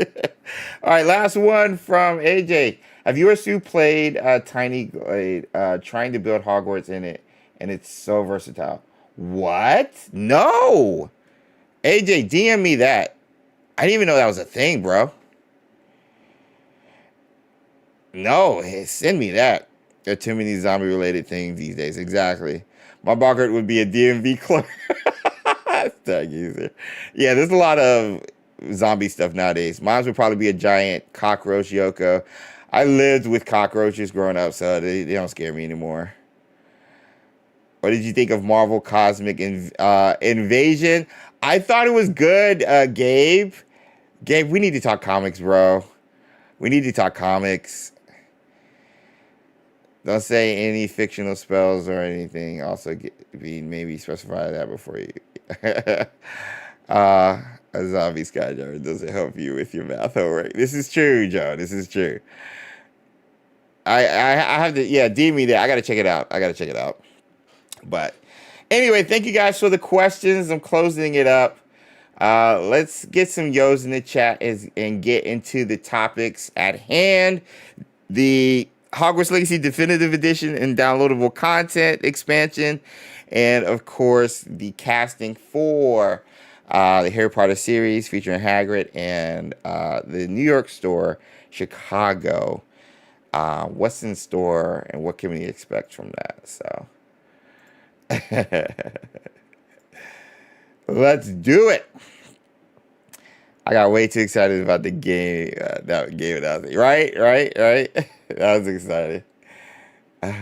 All right, last one from AJ. Have you or Sue played Tiny Glade, trying to build Hogwarts in it, and it's so versatile? What? No. AJ, DM me that. I didn't even know that was a thing, bro. No, send me that. There are too many zombie-related things these days. Exactly. My boggart would be a DMV clerk. Yeah, there's a lot of zombie stuff nowadays. Mine would probably be a giant cockroach Yoko. I lived with cockroaches growing up, so they don't scare me anymore. What did you think of Marvel Cosmic Invasion? I thought it was good, Gabe. Gabe, we need to talk comics, bro. We need to talk comics. Don't say any fictional spells or anything. Also, maybe specify that before you. A zombie skydiver doesn't help you with your math homework. This is true, Joe. This is true. I have to, yeah, DM me that. I gotta check it out. But anyway, thank you guys for the questions. I'm closing it up. Let's get some yo's in the chat and get into the topics at hand. The Hogwarts Legacy Definitive Edition and downloadable content expansion, and of course the casting for the Harry Potter series featuring Hagrid and the New York store, Chicago. What's in store and what can we expect from that? So let's do it. I got way too excited about the game. That game that was right. That was exciting. A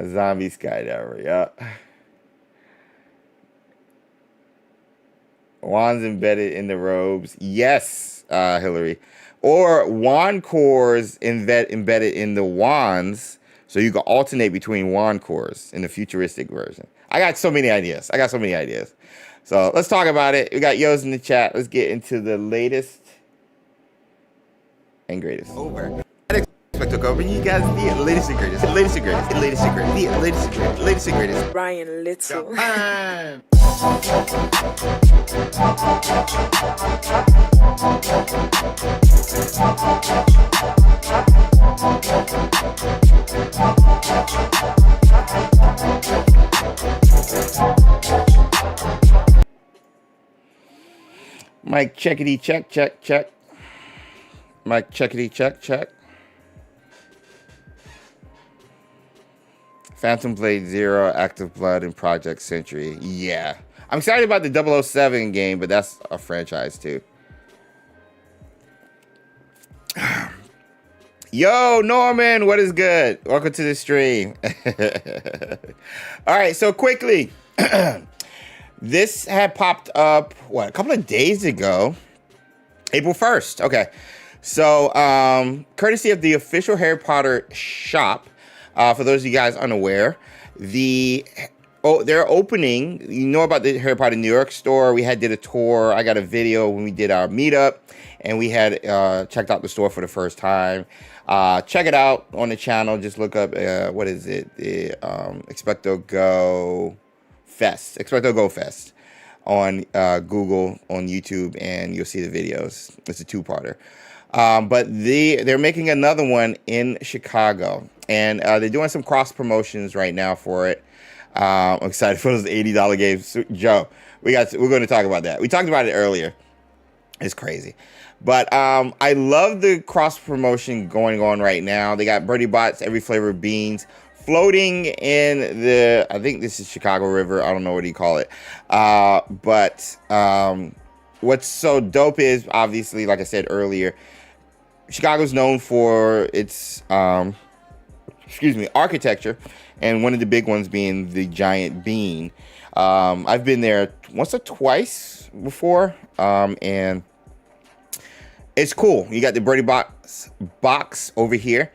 zombie skydiver, yeah. Wands embedded in the robes, yes, Hillary. Or wand cores embedded in the wands, so you can alternate between wand cores in the futuristic version. I got so many ideas. So let's talk about it. We got yo's in the chat. Let's get into the latest and greatest. Over. XpectoGO, bring you guys the latest and greatest. Ryan Little. Mike checkity check. Mike checkity check. Phantom Blade Zero, Active Blood, and Project Century. Yeah. I'm excited about the 007 game, but that's a franchise too. Yo, Norman, what is good? Welcome to the stream. All right, so quickly. This had popped up, a couple of days ago. April 1st. Okay. So, courtesy of the official Harry Potter shop, for those of you guys unaware, they're opening, you know about the Harry Potter New York store. We did a tour. I got a video when we did our meetup, and we had checked out the store for the first time. Check it out on the channel. Just look up, what is it? The XpectoGO Fest on Google, on YouTube, and you'll see the videos. It's a two-parter. But they're making another one in Chicago, and they're doing some cross promotions right now for it. I'm excited for those $80 games. Joe, we're going to talk about that. We talked about it earlier. It's crazy. But I love the cross promotion going on right now. They got Birdie Bots, every flavor of beans, floating in the, I think this is Chicago River. I don't know what you call it. But what's so dope is, obviously, like I said earlier, Chicago's known for its, architecture, and one of the big ones being the giant bean. I've been there once or twice before, and it's cool. You got the Birdie box over here,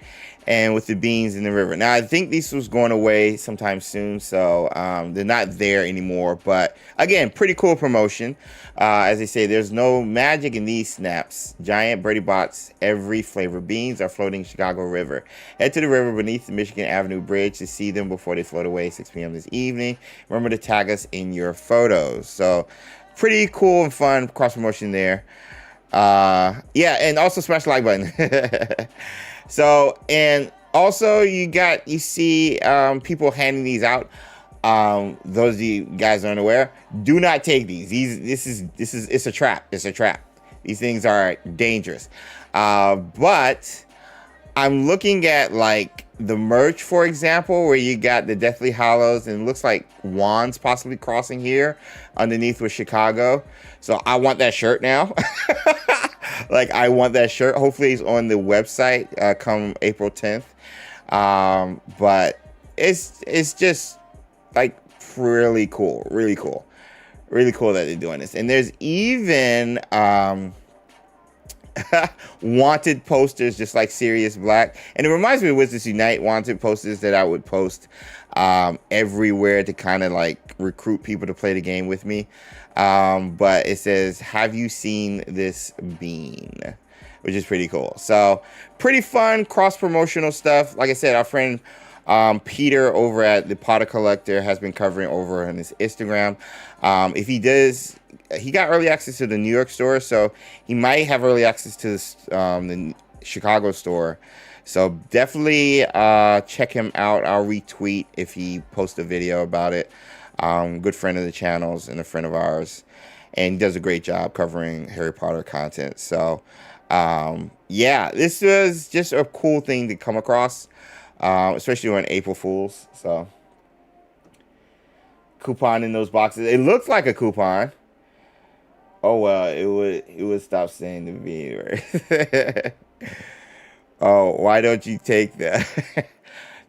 and with the beans in the river. Now, I think this was going away sometime soon, so they're not there anymore. But again, pretty cool promotion. As I say, there's no magic in these snaps. Giant Birdie Bots, every flavor beans are floating Chicago River. Head to the river beneath the Michigan Avenue Bridge to see them before they float away 6 p.m. this evening. Remember to tag us in your photos. So pretty cool and fun cross promotion there. Yeah, and also smash the like button. So, and also you see people handing these out. Those of you guys aren't aware, do not take these. It's a trap. It's a trap. These things are dangerous. But I'm looking at like the merch, for example, where you got the Deathly Hallows and it looks like wands possibly crossing here underneath with Chicago. So I want that shirt now. Like, I want that shirt. Hopefully it's on the website come April 10th. But it's just like really cool, really cool that they're doing this. And there's even wanted posters, just like Sirius Black. And it reminds me of Wizards Unite wanted posters that I would post everywhere to kind of like recruit people to play the game with me. But it says, "Have you seen this bean?" Which is pretty cool. So pretty fun cross-promotional stuff. Like I said, our friend Peter over at the Potter Collector has been covering over on his Instagram. If he does, he got early access to the New York store, so he might have early access to the Chicago store. So definitely check him out. I'll retweet if he posts a video about it. Good friend of the channels and a friend of ours, and he does a great job covering Harry Potter content. So yeah, this was just a cool thing to come across, especially on April Fools. So coupon in those boxes. It looks like a coupon. Oh well, it would stop saying the B, right? Oh, why don't you take that?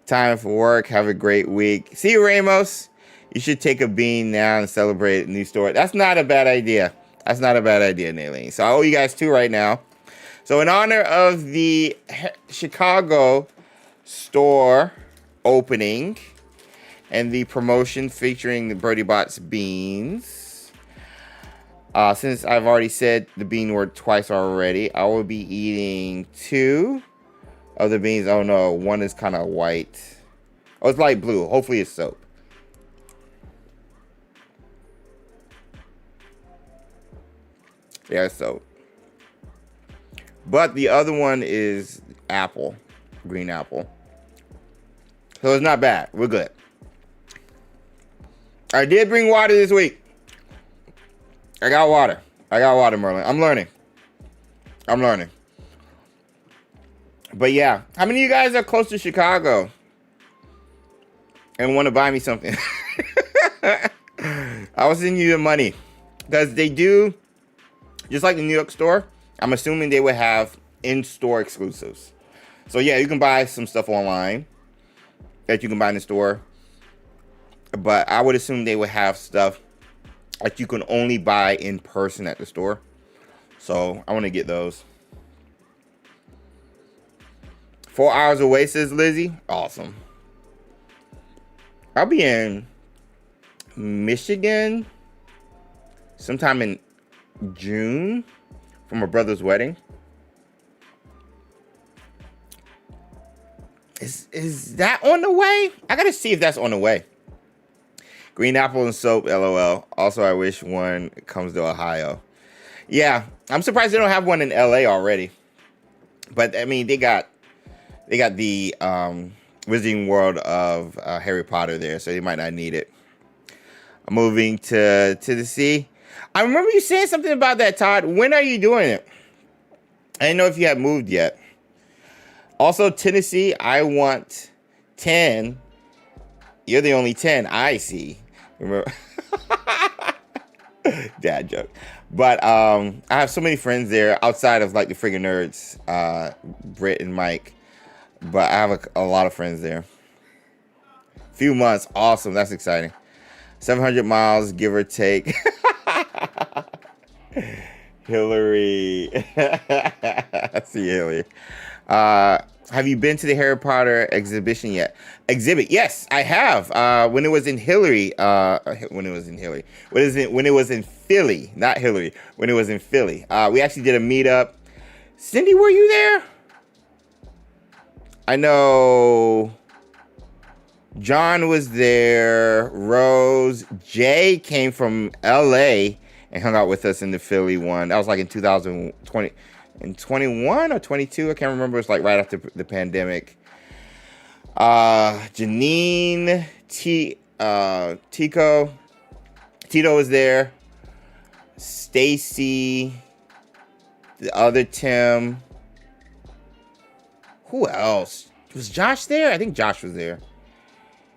Time for work. Have a great week. See you, Ramos. You should take a bean now and celebrate a new store. That's not a bad idea. That's not a bad idea, Naileen. So I owe you guys 2 right now. So in honor of the Chicago store opening and the promotion featuring the Birdie Bots beans, since I've already said the bean word twice already, I will be eating 2 of the beans. Oh no, one is kind of white. Oh, it's light blue. Hopefully it's soap. Yeah, it's soap. But the other one is apple, green apple. So it's not bad. We're good. I did bring water this week. I got water. Merlin. I'm learning. But yeah, how many of you guys are close to Chicago and want to buy me something? I will send you the money, because they do, just like the New York store, I'm assuming they would have in-store exclusives. So yeah, you can buy some stuff online that you can buy in the store, but I would assume they would have stuff that you can only buy in person at the store. So I want to get those. 4 hours away, says Lizzie. Awesome. I'll be in Michigan sometime in June for my brother's wedding. Is that on the way? I gotta see if that's on the way. Green apple and soap, LOL. Also, I wish one comes to Ohio. Yeah, I'm surprised they don't have one in LA already. But I mean, they got the Wizarding World of Harry Potter there, so they might not need it. I'm moving to Tennessee. I remember you saying something about that, Todd. When are you doing it? I didn't know if you had moved yet. Also, Tennessee, I want 10. You're the only 10 I see. Remember? Dad joke. But I have so many friends there outside of like the friggin' nerds, Britt and Mike. But I have a lot of friends there. Few months. Awesome. That's exciting. 700 miles, give or take. Hillary. I see Hillary. Have you been to the Harry Potter exhibition yet? Exhibit? Yes, I have. When it was in Hillary. When it was in Philly, not Hillary. When it was in Philly. We actually did a meetup. Cindy, were you there? I know John was there. Rose. Jay came from LA and hung out with us in the Philly one. That was like in 2020. In 21 or 22, I can't remember. It's like right after the pandemic. Janine, Tito was there. Stacy, the other Tim. Who else? Was Josh there? I think Josh was there.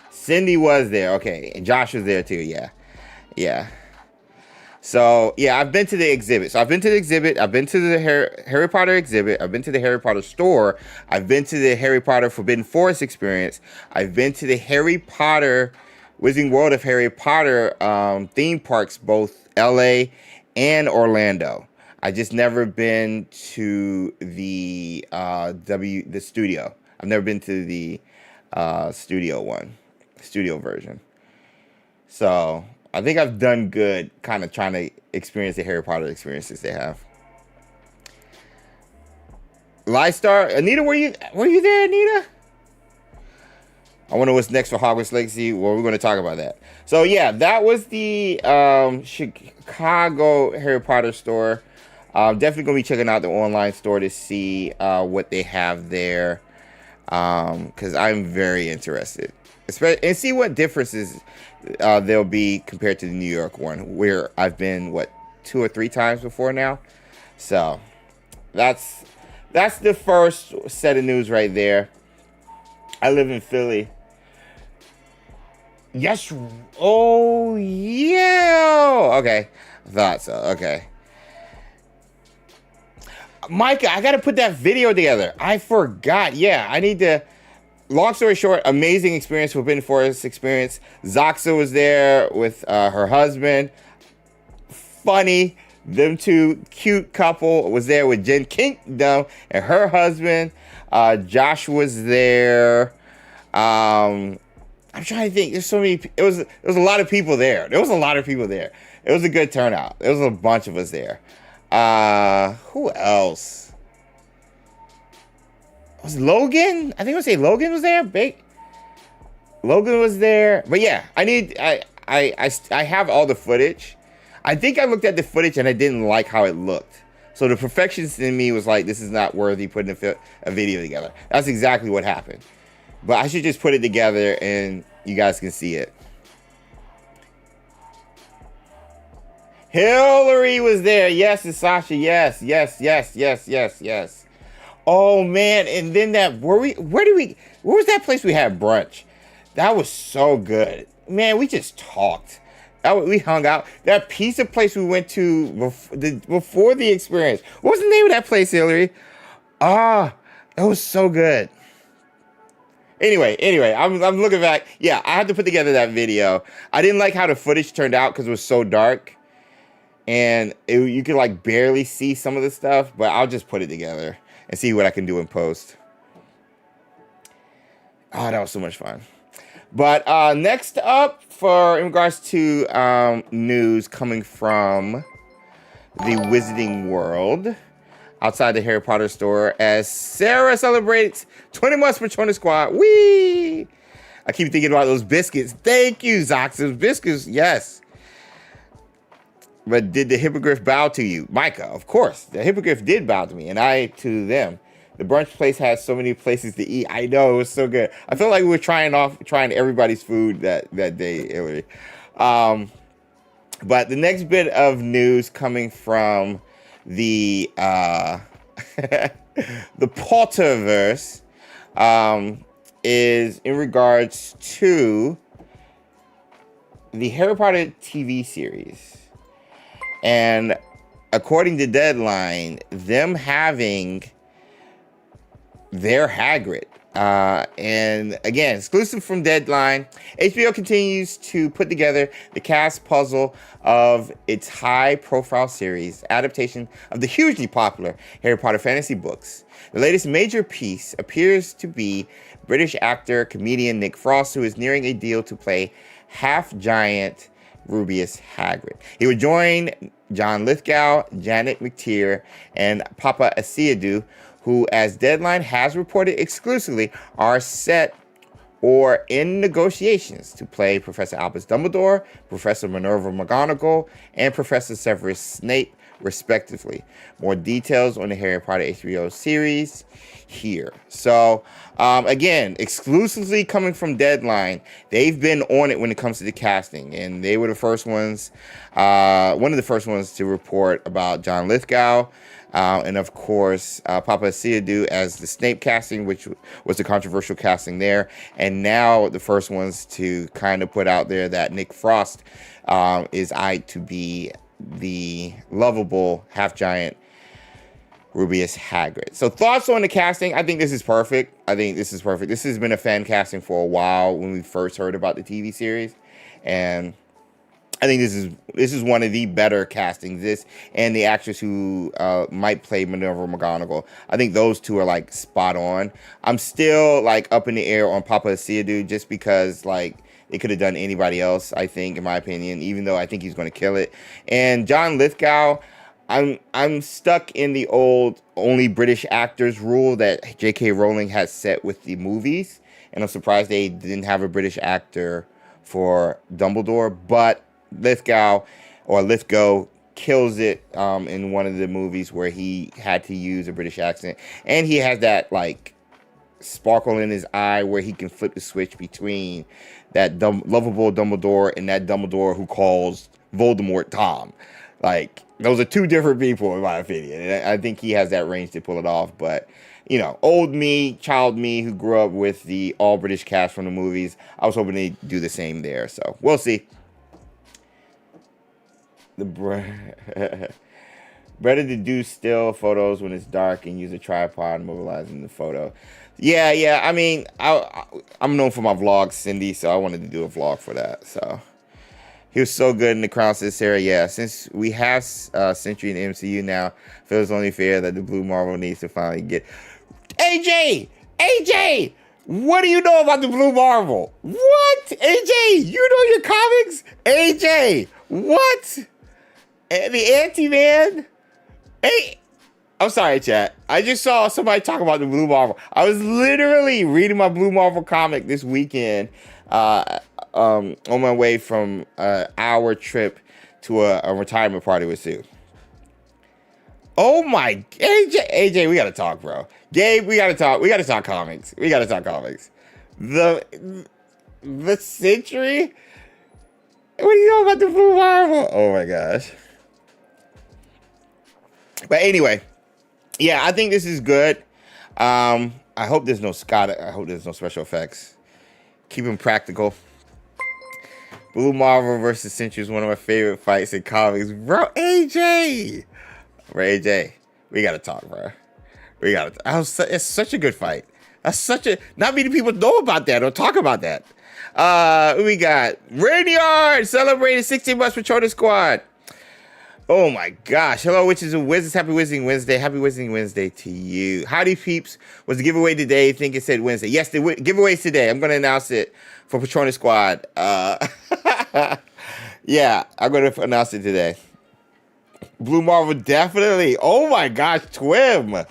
Cindy was there. Okay, and Josh was there too. Yeah. So yeah, I've been to the exhibit. So I've been to the exhibit. I've been to the Harry Potter exhibit. I've been to the Harry Potter store. I've been to the Harry Potter Forbidden Forest experience. I've been to the Harry Potter Wizarding World of Harry Potter theme parks, both LA and Orlando. I just never been to the the studio. I've never been to the studio version. So I think I've done good kind of trying to experience the Harry Potter experiences they have. Lystar, Anita, were you there, Anita? I wonder what's next for Hogwarts Legacy. Well, we're going to talk about that. So yeah, that was the Chicago Harry Potter store. Definitely going to be checking out the online store to see what they have there, because I'm very interested. And see what differences there'll be compared to the New York one, where I've been 2 or 3 times before now. So that's the first set of news right there. I live in Philly. Yes. Oh yeah. Okay. I thought so. Okay. Micah, I got to put that video together. I forgot. Yeah, I need to. Long story short, amazing experience, Forbidden Forest experience. Zoxa was there with her husband. Funny. Them two cute couple was there with Jen Kingdom and her husband. Josh was there. I'm trying to think. There's so many. It was a lot of people there. It was a good turnout. There was a bunch of us there. Who else? Was Logan? I think I would say Logan was there. Logan was there. But yeah, I have all the footage. I think I looked at the footage and I didn't like how it looked. So the perfectionist in me was like, this is not worthy putting a video together. That's exactly what happened. But I should just put it together and you guys can see it. Hillary was there. Yes, and Sasha. Yes. Oh man, and then where was that place we had brunch? That was so good. Man, we just talked. We hung out. That pizza place we went to before the experience. What was the name of that place, Hillary? That was so good. Anyway, I'm looking back. Yeah, I had to put together that video. I didn't like how the footage turned out because it was so dark. And you could like barely see some of the stuff. But I'll just put it together and see what I can do in post. Oh, that was so much fun. But next up, in regards to news coming from the Wizarding World, outside the Harry Potter store, as Sarah celebrates 20 months for Chona Squad. Whee! I keep thinking about those biscuits. Thank you, Zox. Those biscuits, yes. But did the hippogriff bow to you? Micah, of course. The hippogriff did bow to me, and I to them. The brunch place has so many places to eat. I know, it was so good. I felt like we were trying everybody's food that day. But the next bit of news coming from the the Potterverse is in regards to the Harry Potter TV series. And according to Deadline, them having their Hagrid. And again, exclusive from Deadline, HBO continues to put together the cast puzzle of its high-profile series adaptation of the hugely popular Harry Potter fantasy books. The latest major piece appears to be British actor, comedian Nick Frost, who is nearing a deal to play half-giant Rubeus Hagrid. He would join John Lithgow, Janet McTeer, and Papa Asiadu, who, as Deadline has reported exclusively, are set or in negotiations to play Professor Albus Dumbledore, Professor Minerva McGonagall, and Professor Severus Snape, respectively. More details on the Harry Potter HBO series here. So, again, exclusively coming from Deadline, they've been on it when it comes to the casting, and they were the first ones, one of the first ones to report about John Lithgow, and of course, Papa Asiadu as the Snape casting, which was the controversial casting there, and now the first ones to kind of put out there that Nick Frost is eyed to be the lovable half giant Rubius Hagrid. So thoughts on the casting? I think this is perfect. This has been a fan casting for a while when we first heard about the TV series, and I think this is one of the better castings. This and the actress who might play Minerva McGonagall. I think those two are like spot on. I'm still like up in the air on Papa Asiadu just because like they could have done anybody else. I think, in my opinion, even though I think he's going to kill it. And John Lithgow, I'm stuck in the old only British actors rule that J.K. Rowling has set with the movies, and I'm surprised they didn't have a British actor for Dumbledore. But Lithgow kills it in one of the movies where he had to use a British accent, and he has that like sparkle in his eye where he can flip the switch between that lovable Dumbledore and that Dumbledore who calls Voldemort Tom. Like, those are two different people, in my opinion. And I think he has that range to pull it off. But, you know, old me, child me, who grew up with the all-British cast from the movies, I was hoping they'd do the same there. So, we'll see. Better to do still photos when it's dark and use a tripod mobilizing the photo. Yeah. I mean, I'm known for my vlogs, Cindy, so I wanted to do a vlog for that. So, he was so good in the Crown, says Sarah. Yeah, since we have Sentry in the MCU now, it feels only fair that the Blue Marvel needs to finally get... AJ! What do you know about the Blue Marvel? What? AJ, you know your comics? AJ, what? The Anti-Man? Hey, I'm sorry, chat. I just saw somebody talk about the Blue Marvel. I was literally reading my Blue Marvel comic this weekend, on my way from an hour trip to a retirement party with Sue. Oh my, AJ, we gotta talk, bro. Gabe, we gotta talk comics. The Sentry? What do you know about the Blue Marvel? Oh my gosh. But anyway, yeah, I think this is good. I hope there's no special effects. Keep them practical. Blue Marvel versus Sentry is one of my favorite fights in comics. Bro, AJ, we gotta talk, bro. It's such a good fight. Not many people know about that or talk about that. We got Rainyard celebrating 16 months Patronus Squad. Oh my gosh. Hello, witches and wizards. Happy Wizarding Wednesday. Happy Wizarding Wednesday to you. Howdy, peeps. Was the giveaway today? I think it said Wednesday. Yes, the giveaway's today. I'm going to announce it for Patronus Squad. Yeah, I'm going to announce it today. Blue Marvel, definitely. Oh my gosh, Twim.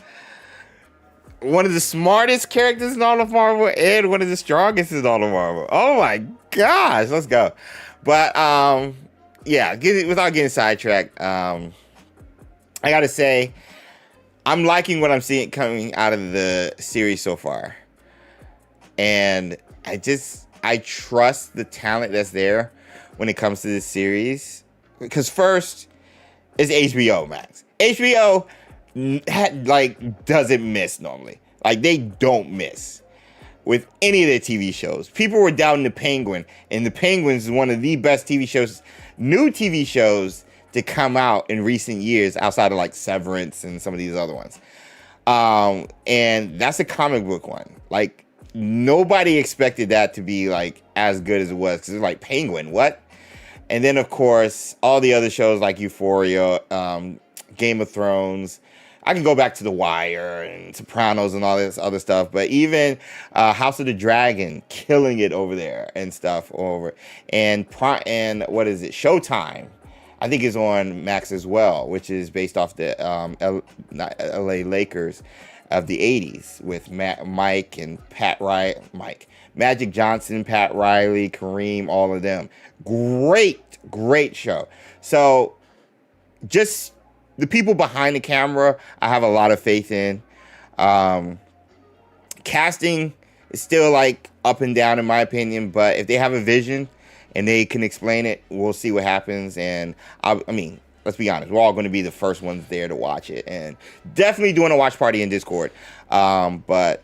One of the smartest characters in all of Marvel and one of the strongest in all of Marvel. Oh my gosh, let's go. But, yeah, without getting sidetracked, I gotta say, I'm liking what I'm seeing coming out of the series so far. And I trust the talent that's there when it comes to this series. Because first, it's HBO Max. HBO doesn't miss normally. Like, they don't miss with any of their TV shows. People were doubting the Penguin, and the Penguin's is one of the best new TV shows to come out in recent years outside of like Severance and some of these other ones. And that's a comic book one. Like, nobody expected that to be like as good as it was, because it's like, Penguin, what? And then of course all the other shows like Euphoria, Game of Thrones. I can go back to The Wire and Sopranos and all this other stuff, but even House of the Dragon, killing it over there and stuff and what is it? Showtime, I think, is on Max as well, which is based off the LA Lakers of the 80s with Mike and Magic Johnson, Pat Riley, Kareem, all of them. Great show. So just the people behind the camera, I have a lot of faith in. Casting is still like up and down in my opinion, but if they have a vision and they can explain it, we'll see what happens. And I mean, let's be honest, we're all going to be the first ones there to watch it, and definitely doing a watch party in Discord. But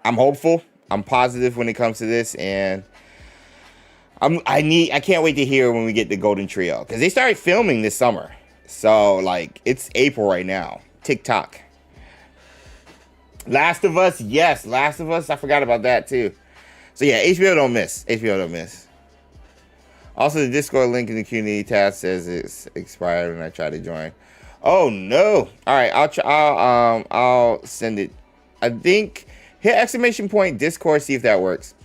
I'm hopeful. I'm positive when it comes to this, and I can't wait to hear when we get the Golden Trio because they started filming this summer. So like it's April right now. TikTok. Last of Us, yes, Last of Us. I forgot about that too. So yeah, HBO don't miss. HBO don't miss. Also, the Discord link in the community tab says it's expired when I try to join. Oh no! All right, I'll send it. I think hit exclamation point Discord, see if that works.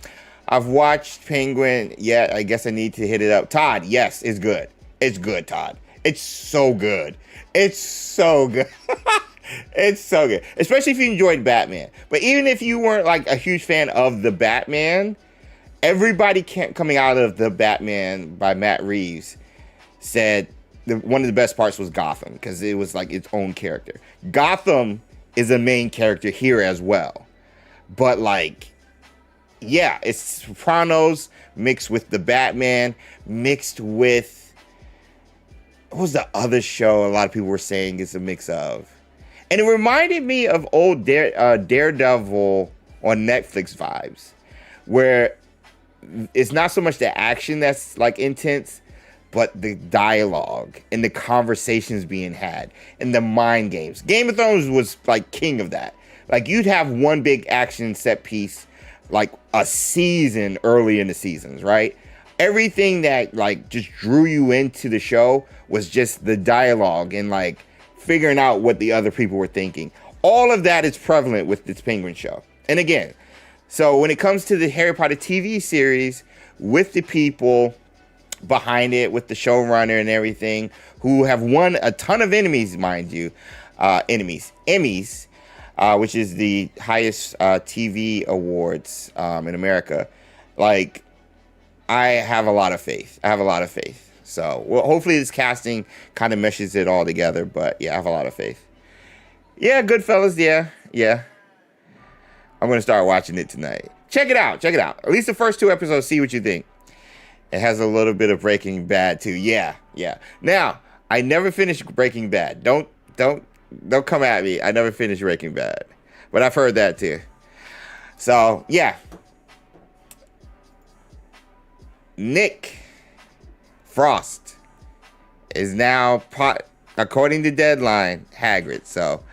I've watched Penguin. Yeah, I guess I need to hit it up. Todd, yes, it's good. It's good, Todd. It's so good. It's so good. It's so good. Especially if you enjoyed Batman. But even if you weren't like a huge fan of the Batman, everybody coming out of the Batman by Matt Reeves said one of the best parts was Gotham because it was like its own character. Gotham is a main character here as well. But like, yeah, it's Sopranos mixed with the Batman, mixed with, what was the other show a lot of people were saying it's a mix of? And it reminded me of old Daredevil on Netflix vibes, where it's not so much the action that's like intense, but the dialogue and the conversations being had and the mind games. Game of Thrones was like king of that. Like you'd have one big action set piece, like a season early in the seasons, right? Everything that like just drew you into the show was just the dialogue and like figuring out what the other people were thinking. All of that is prevalent with this Penguin show. And again, so when it comes to the Harry Potter TV series, with the people behind it, with the showrunner and everything, who have won a ton of Emmys, mind you, Emmys, which is the highest TV awards in America. Like, I have a lot of faith. So, well, hopefully this casting kind of meshes it all together. But yeah, I have a lot of faith. Yeah, Goodfellas. Yeah. I'm going to start watching it tonight. Check it out. At least the first 2 episodes, see what you think. It has a little bit of Breaking Bad too. Yeah. Now, I never finished Breaking Bad. Don't come at me. I never finished Breaking Bad. But I've heard that too. So, yeah. Nick Frost is now, according to Deadline, Hagrid. So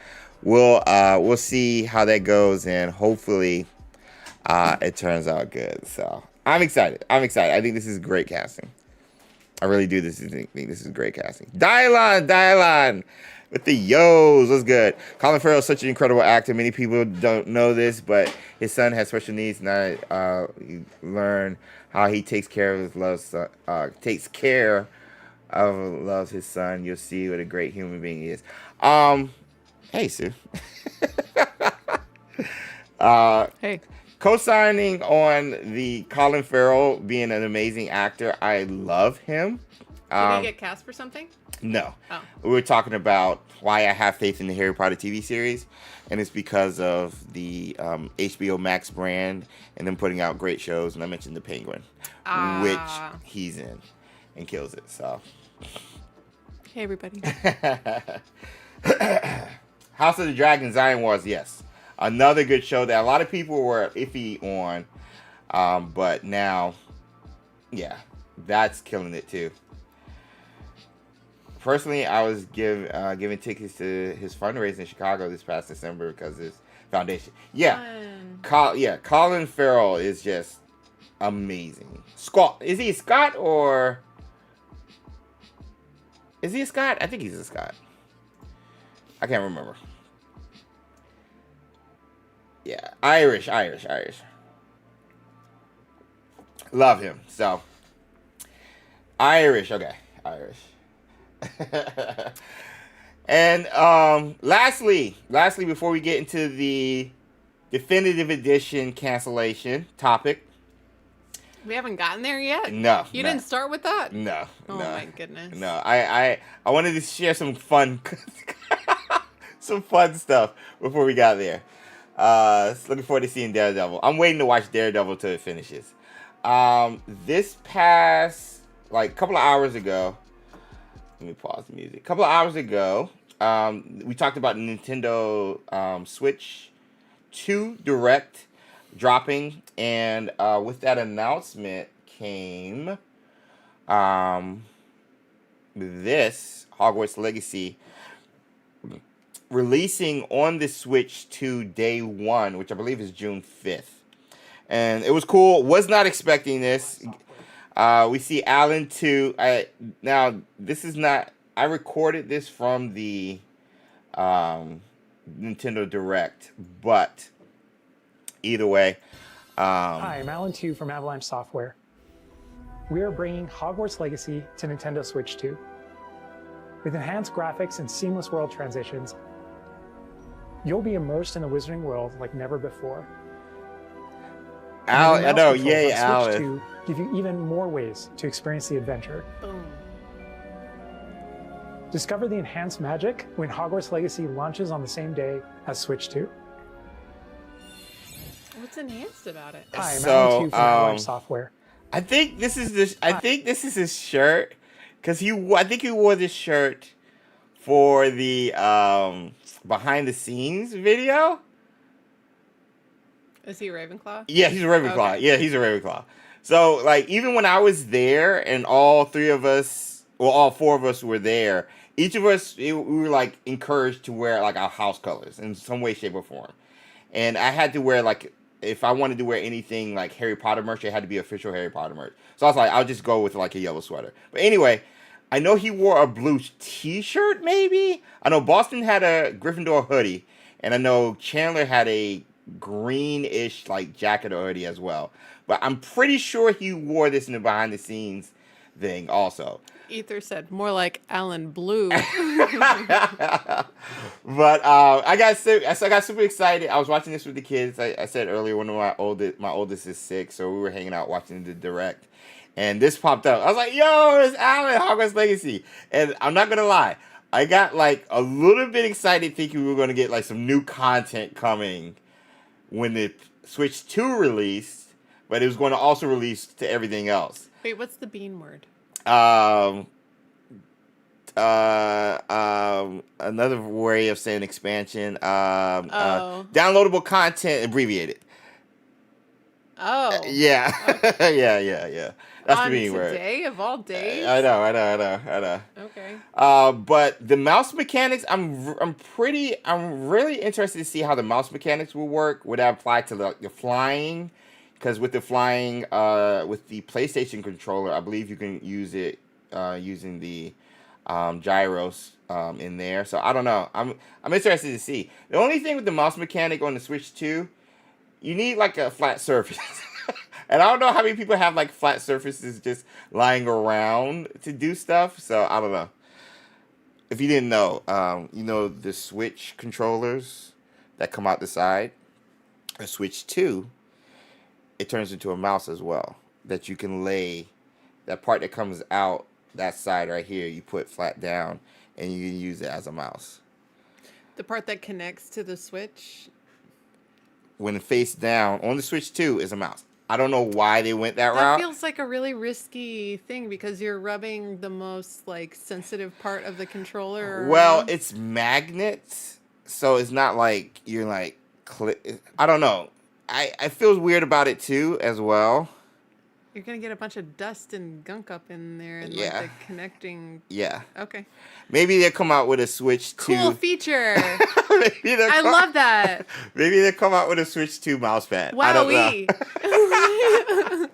we'll see how that goes, and hopefully it turns out good. So I'm excited. I think this is great casting. I really do. Think this is great casting. Dylan with the yo's. What's good? Colin Farrell is such an incredible actor. Many people don't know this, but his son has special needs, and you learn how he takes care of loves his son. You'll see what a great human being he is. Hey, Sue. Hey. Co-signing on the Colin Farrell being an amazing actor. I love him. Did he get cast for something? No. Oh. We were talking about why I have faith in the Harry Potter TV series, and it's because of the HBO Max brand and them putting out great shows. And I mentioned The Penguin, which he's in and kills it. So, hey, everybody. House of the Dragon, Zion Wars, yes. Another good show that a lot of people were iffy on, but now, yeah, that's killing it too. Personally, I was giving tickets to his fundraiser in Chicago this past December because his foundation. Yeah, Colin Farrell is just amazing. Scott, is he a Scot or is he a Scot? I think he's a Scot. I can't remember. Yeah, Irish. Love him. So, Irish. And lastly, before we get into the definitive edition cancellation topic. We haven't gotten there yet? No. You didn't start with that? No. Oh my goodness. No, I wanted to share some fun stuff before we got there. Looking forward to seeing Daredevil. I'm waiting to watch Daredevil till it finishes. This past, couple of hours ago, let me pause the music. A couple of hours ago, we talked about Nintendo Switch 2 Direct dropping, and with that announcement came this Hogwarts Legacy releasing on the Switch to day one, which I believe is June 5th. And it was cool. Was not expecting this. We see Alan 2. Now, this is not... I recorded this from the Nintendo Direct, but either way... Hi, I'm Alan 2 from Avalanche Software. We are bringing Hogwarts Legacy to Nintendo Switch 2. With enhanced graphics and seamless world transitions, you'll be immersed in the Wizarding world like never before. Alan, I know, yay, Switch Alan. 2 give you even more ways to experience the adventure. Boom. Discover the enhanced magic when Hogwarts Legacy launches on the same day as Switch 2. What's enhanced about it? Hi, I'm So, Alan 2 from Avalanche Software. I think this is his shirt, because I think he wore this shirt for the behind the scenes video. Is he a Ravenclaw? Yeah, he's a Ravenclaw. Okay. Yeah, he's a Ravenclaw. So like even when I was there and all four of us were there, each of us we were like encouraged to wear like our house colors in some way, shape, or form. And I had to wear like, if I wanted to wear anything like Harry Potter merch, it had to be official Harry Potter merch. So I was like, I'll just go with like a yellow sweater. But anyway, I know he wore a blue t-shirt maybe. I know Boston had a Gryffindor hoodie. And I know Chandler had a greenish like jacket or hoodie as well. But I'm pretty sure he wore this in the behind the scenes thing also. Ether said more like Alan Blue. But I got super excited. I was watching this with the kids. I said earlier, one of my oldest is 6, so we were hanging out watching the Direct, and this popped up. I was like, "Yo, it's Alan, Hogwarts Legacy!" And I'm not gonna lie, I got like a little bit excited thinking we were gonna get like some new content coming when the Switch 2 released, but it was going to also release to everything else. Wait, what's the bean word? Another way of saying expansion. Downloadable content abbreviated. Oh. Yeah. Okay. yeah. That's On the meaning word. today of all days? I know. Okay. But the mouse mechanics, I'm really interested to see how the mouse mechanics will work. Would that apply to the flying? Because with the flying, with the PlayStation controller, I believe you can use it using the gyros in there. So I don't know. I'm interested to see. The only thing with the mouse mechanic on the Switch 2, you need like a flat surface. And I don't know how many people have like flat surfaces just lying around to do stuff. So I don't know. If you didn't know, the Switch controllers that come out the side, the Switch 2, it turns into a mouse as well. That you can lay, that part that comes out that side right here, you put flat down and you can use it as a mouse. The part that connects to the Switch? When face down on the Switch 2 is a mouse. I don't know why they went that route. That feels like a really risky thing because you're rubbing the most like sensitive part of the controller. Well, around. it's magnets, so it's not like you're like I don't know. I feel weird about it too as well. You're gonna get a bunch of dust and gunk up in there and Yeah. like the connecting. Yeah. Okay. Maybe they'll come out with a Switch 2. Cool feature. Maybe I love that. Maybe they'll come out with a Switch 2 mouse pad. I Wowee. don't know.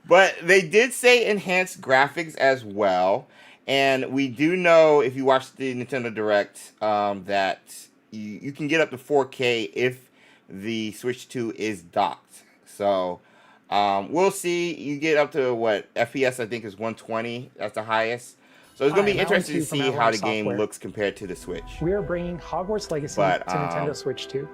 But they did say enhanced graphics as well. And we do know, if you watch the Nintendo Direct, that you can get up to 4K if the Switch 2 is docked. So we'll see. You get up to what? FPS, I think, is 120. That's the highest. So it's going to be interesting to see how the game looks compared to the Switch. We are bringing Hogwarts Legacy to Nintendo Switch 2.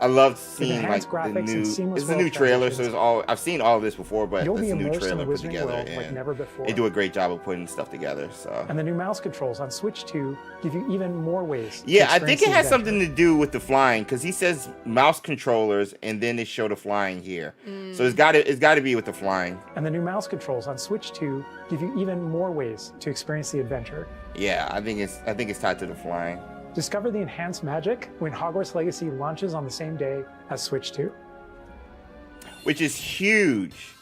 I love seeing like enhanced the graphics new. and seamless It's a new world trailer, so transitions. I've seen all of this before, but You'll it's be a new immersed in trailer the put Wizarding together, world like and never before. they do a great job of putting stuff together. So. And the new mouse controls on Switch 2 give you even more ways. to Yeah, I think experience it the has adventure. something to do with the flying, because he says mouse controllers, and then they show the flying here. So it's got to be with the flying. And the new mouse controls on Switch 2 give you even more ways to experience the adventure. Yeah, I think it's tied to the flying. Discover the enhanced magic when Hogwarts Legacy launches on the same day as Switch 2. Which is huge.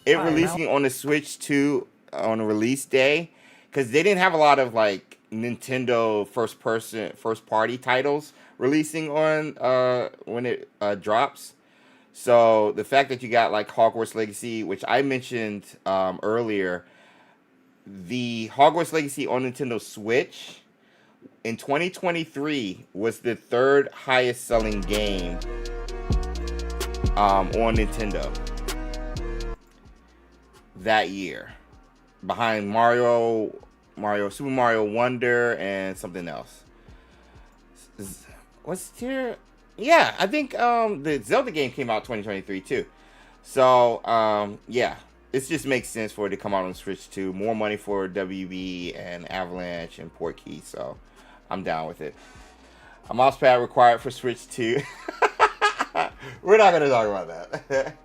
it Hi, releasing on the Switch 2 on a release day, because they didn't have a lot of like Nintendo first party titles releasing on when it drops. So the fact that you got like Hogwarts Legacy, which I mentioned earlier, the Hogwarts Legacy on Nintendo Switch in 2023 was the third highest selling game on Nintendo that year, behind Super Mario Wonder, and something else. What's here? Yeah, I think the Zelda game came out 2023 too. So yeah, it just makes sense for it to come out on Switch 2. More money for WB and Avalanche and Portkey, so I'm down with it. A mouse pad required for Switch 2. We're not gonna talk about that.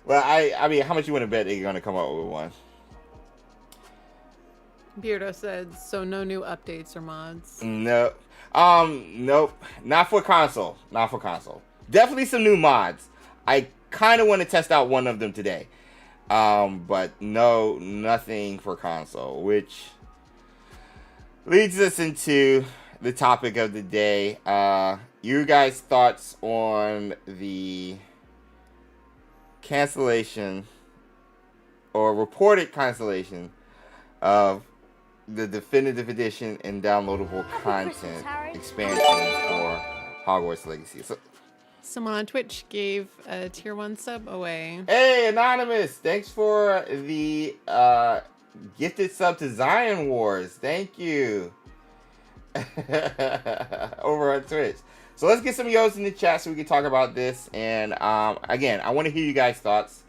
Well, I mean, how much you want to bet they're gonna come out with one? Beardo said, so no new updates or mods. No. Nope. Not for console. Not for console. Definitely some new mods. I kind of want to test out one of them today. But no, nothing for console, which leads us into the topic of the day. You guys' thoughts on the cancellation or reported cancellation of the definitive edition and downloadable content expansion for Hogwarts Legacy. So, Someone on Twitch gave a tier 1 sub away. hey, Anonymous, thanks for the gifted sub to Zion Wars. Thank you. Over on Twitch. So let's get some yos in the chat so we can talk about this. And again, I want to hear you guys' thoughts.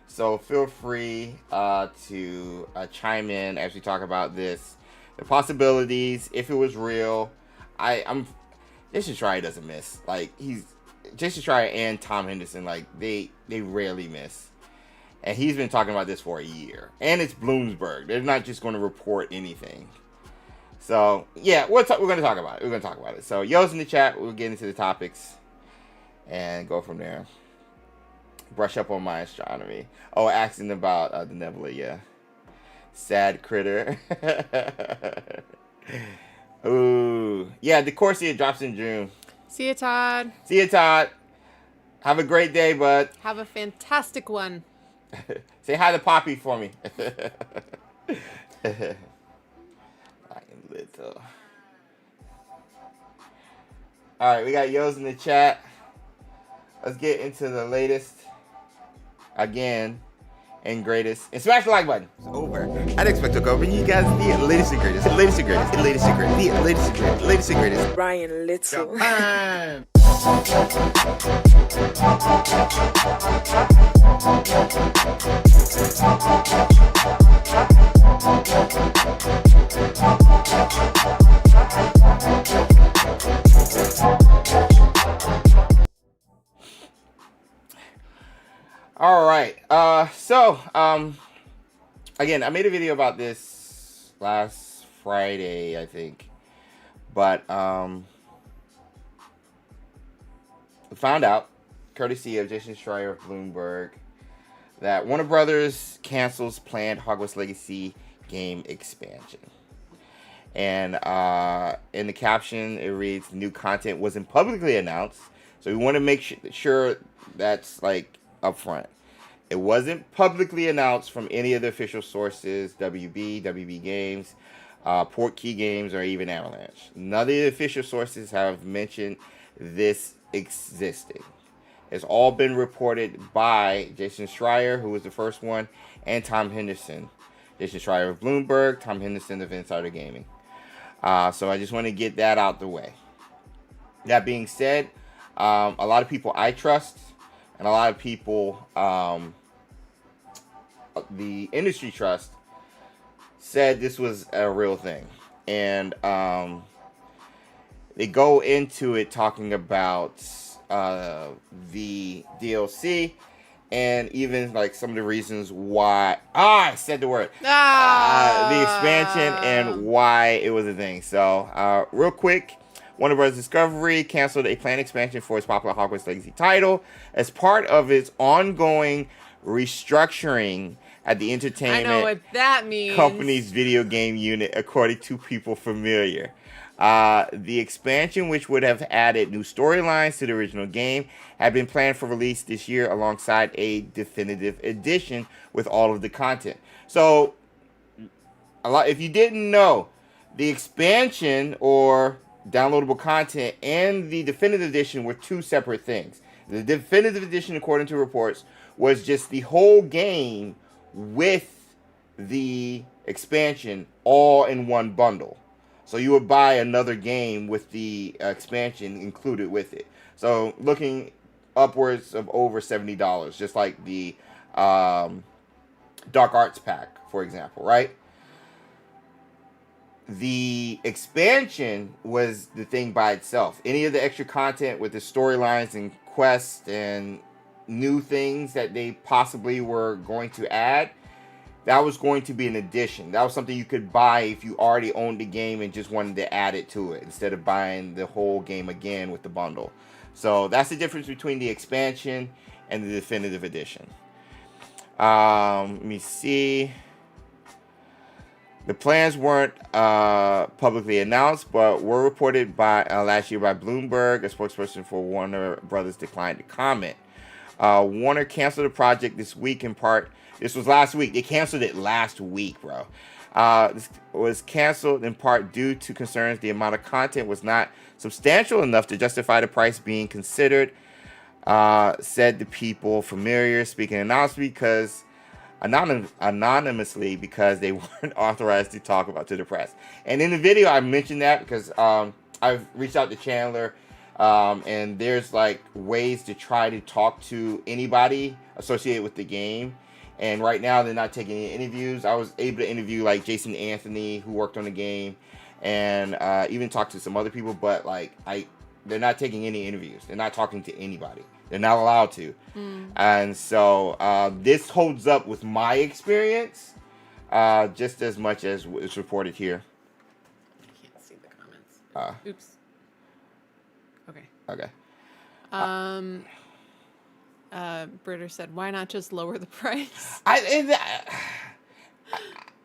So feel free to chime in as we talk about this, the possibilities, if it was real. Jason Schreier doesn't miss. Like Jason Schreier and Tom Henderson, like they rarely miss. And he's been talking about this for a year. And it's Bloomberg. They're not just going to report anything. So yeah, we're going to talk about it. We're going to talk about it. So yo's in the chat. We'll get into the topics and go from there. Brush up on my astronomy. Oh, asking about the nebula, yeah. Sad critter. Ooh. Yeah, the Corsia drops in June. See you, Todd. See you, Todd. Have a great day, bud. Have a fantastic one. Say hi to Poppy for me. I am little. Alright, we got yo's in the chat. Let's get into the latest. Again, and greatest. And smash the like button. It's over. I'd expect to go bring you guys the latest and greatest. The latest and greatest. The latest and greatest. The latest and greatest. The latest and greatest. Ryan Little. Japan. All right. Again, I made a video about this last Friday, I think, but found out, courtesy of Jason Schreier of Bloomberg, that Warner Brothers cancels planned Hogwarts Legacy game expansion. And in the caption, it reads, "New content wasn't publicly announced," so we want to make sure that's like upfront. It wasn't publicly announced from any of the official sources, WB Games, Portkey Games, or even Avalanche. None of the official sources have mentioned this existing. It's all been reported by Jason Schreier, who was the first one, and Tom Henderson. Jason Schreier of Bloomberg, Tom Henderson of Insider Gaming. So I just want to get that out the way. That being said, a lot of people I trust, and a lot of people the industry trust, said this was a real thing. And they go into it talking about the DLC and even like some of the reasons why I said the word the expansion and why it was a thing. So real quick, Warner Bros. Discovery canceled a planned expansion for its popular Hogwarts Legacy title as part of its ongoing restructuring at the I know entertainment what that means. company's video game unit, according to people familiar. The expansion, which would have added new storylines to the original game, had been planned for release this year alongside a definitive edition with all of the content. So, if you didn't know, the expansion or downloadable content and the definitive edition were two separate things. The definitive edition, according to reports, was just the whole game with the expansion all in one bundle. So you would buy another game with the expansion included with it. So looking upwards of over $70, just like the Dark Arts pack, for example, right? The expansion was the thing by itself. Any of the extra content with the storylines and quests and new things that they possibly were going to add, that was going to be an addition. That was something you could buy if you already owned the game and just wanted to add it to it instead of buying the whole game again with the bundle. So that's the difference between the expansion and the definitive edition. Let me see. The plans weren't publicly announced, but were reported by last year by Bloomberg. A spokesperson for Warner Brothers declined to comment. Warner canceled the project this week in part. This was last week. They canceled it last week, bro. This was canceled in part due to concerns the amount of content was not substantial enough to justify the price being considered, said the people familiar speaking anonymously because they weren't authorized to talk about to the press. And in the video, I mentioned that because I've reached out to Chandler, and there's like ways to try to talk to anybody associated with the game. And right now, they're not taking any interviews. I was able to interview like Jason Anthony, who worked on the game, and even talk to some other people. But like, they're not taking any interviews. They're not talking to anybody. They're not allowed to. And so this holds up with my experience just as much as it's reported here. I can't see the comments. Oops. Okay. Britter said, why not just lower the price?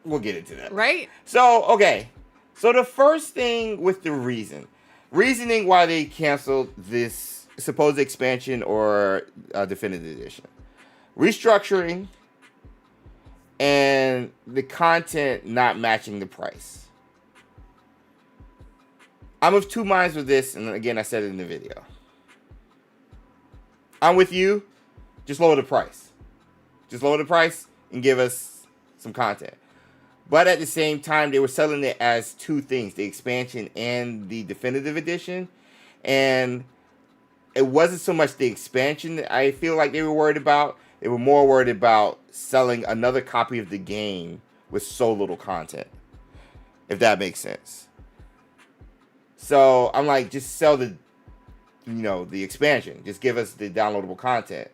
We'll get into that. Right? So, okay. So the first thing with the reasoning why they canceled this supposed expansion or definitive edition. Restructuring and the content not matching the price. I'm of two minds with this, and again, I said it in the video. I'm with you. Just lower the price. Just lower the price and give us some content. But at the same time, they were selling it as two things, the expansion and the definitive edition. And it wasn't so much the expansion that I feel like they were worried about. They were more worried about selling another copy of the game with so little content, if that makes sense. So I'm like, just sell the expansion. Just give us the downloadable content.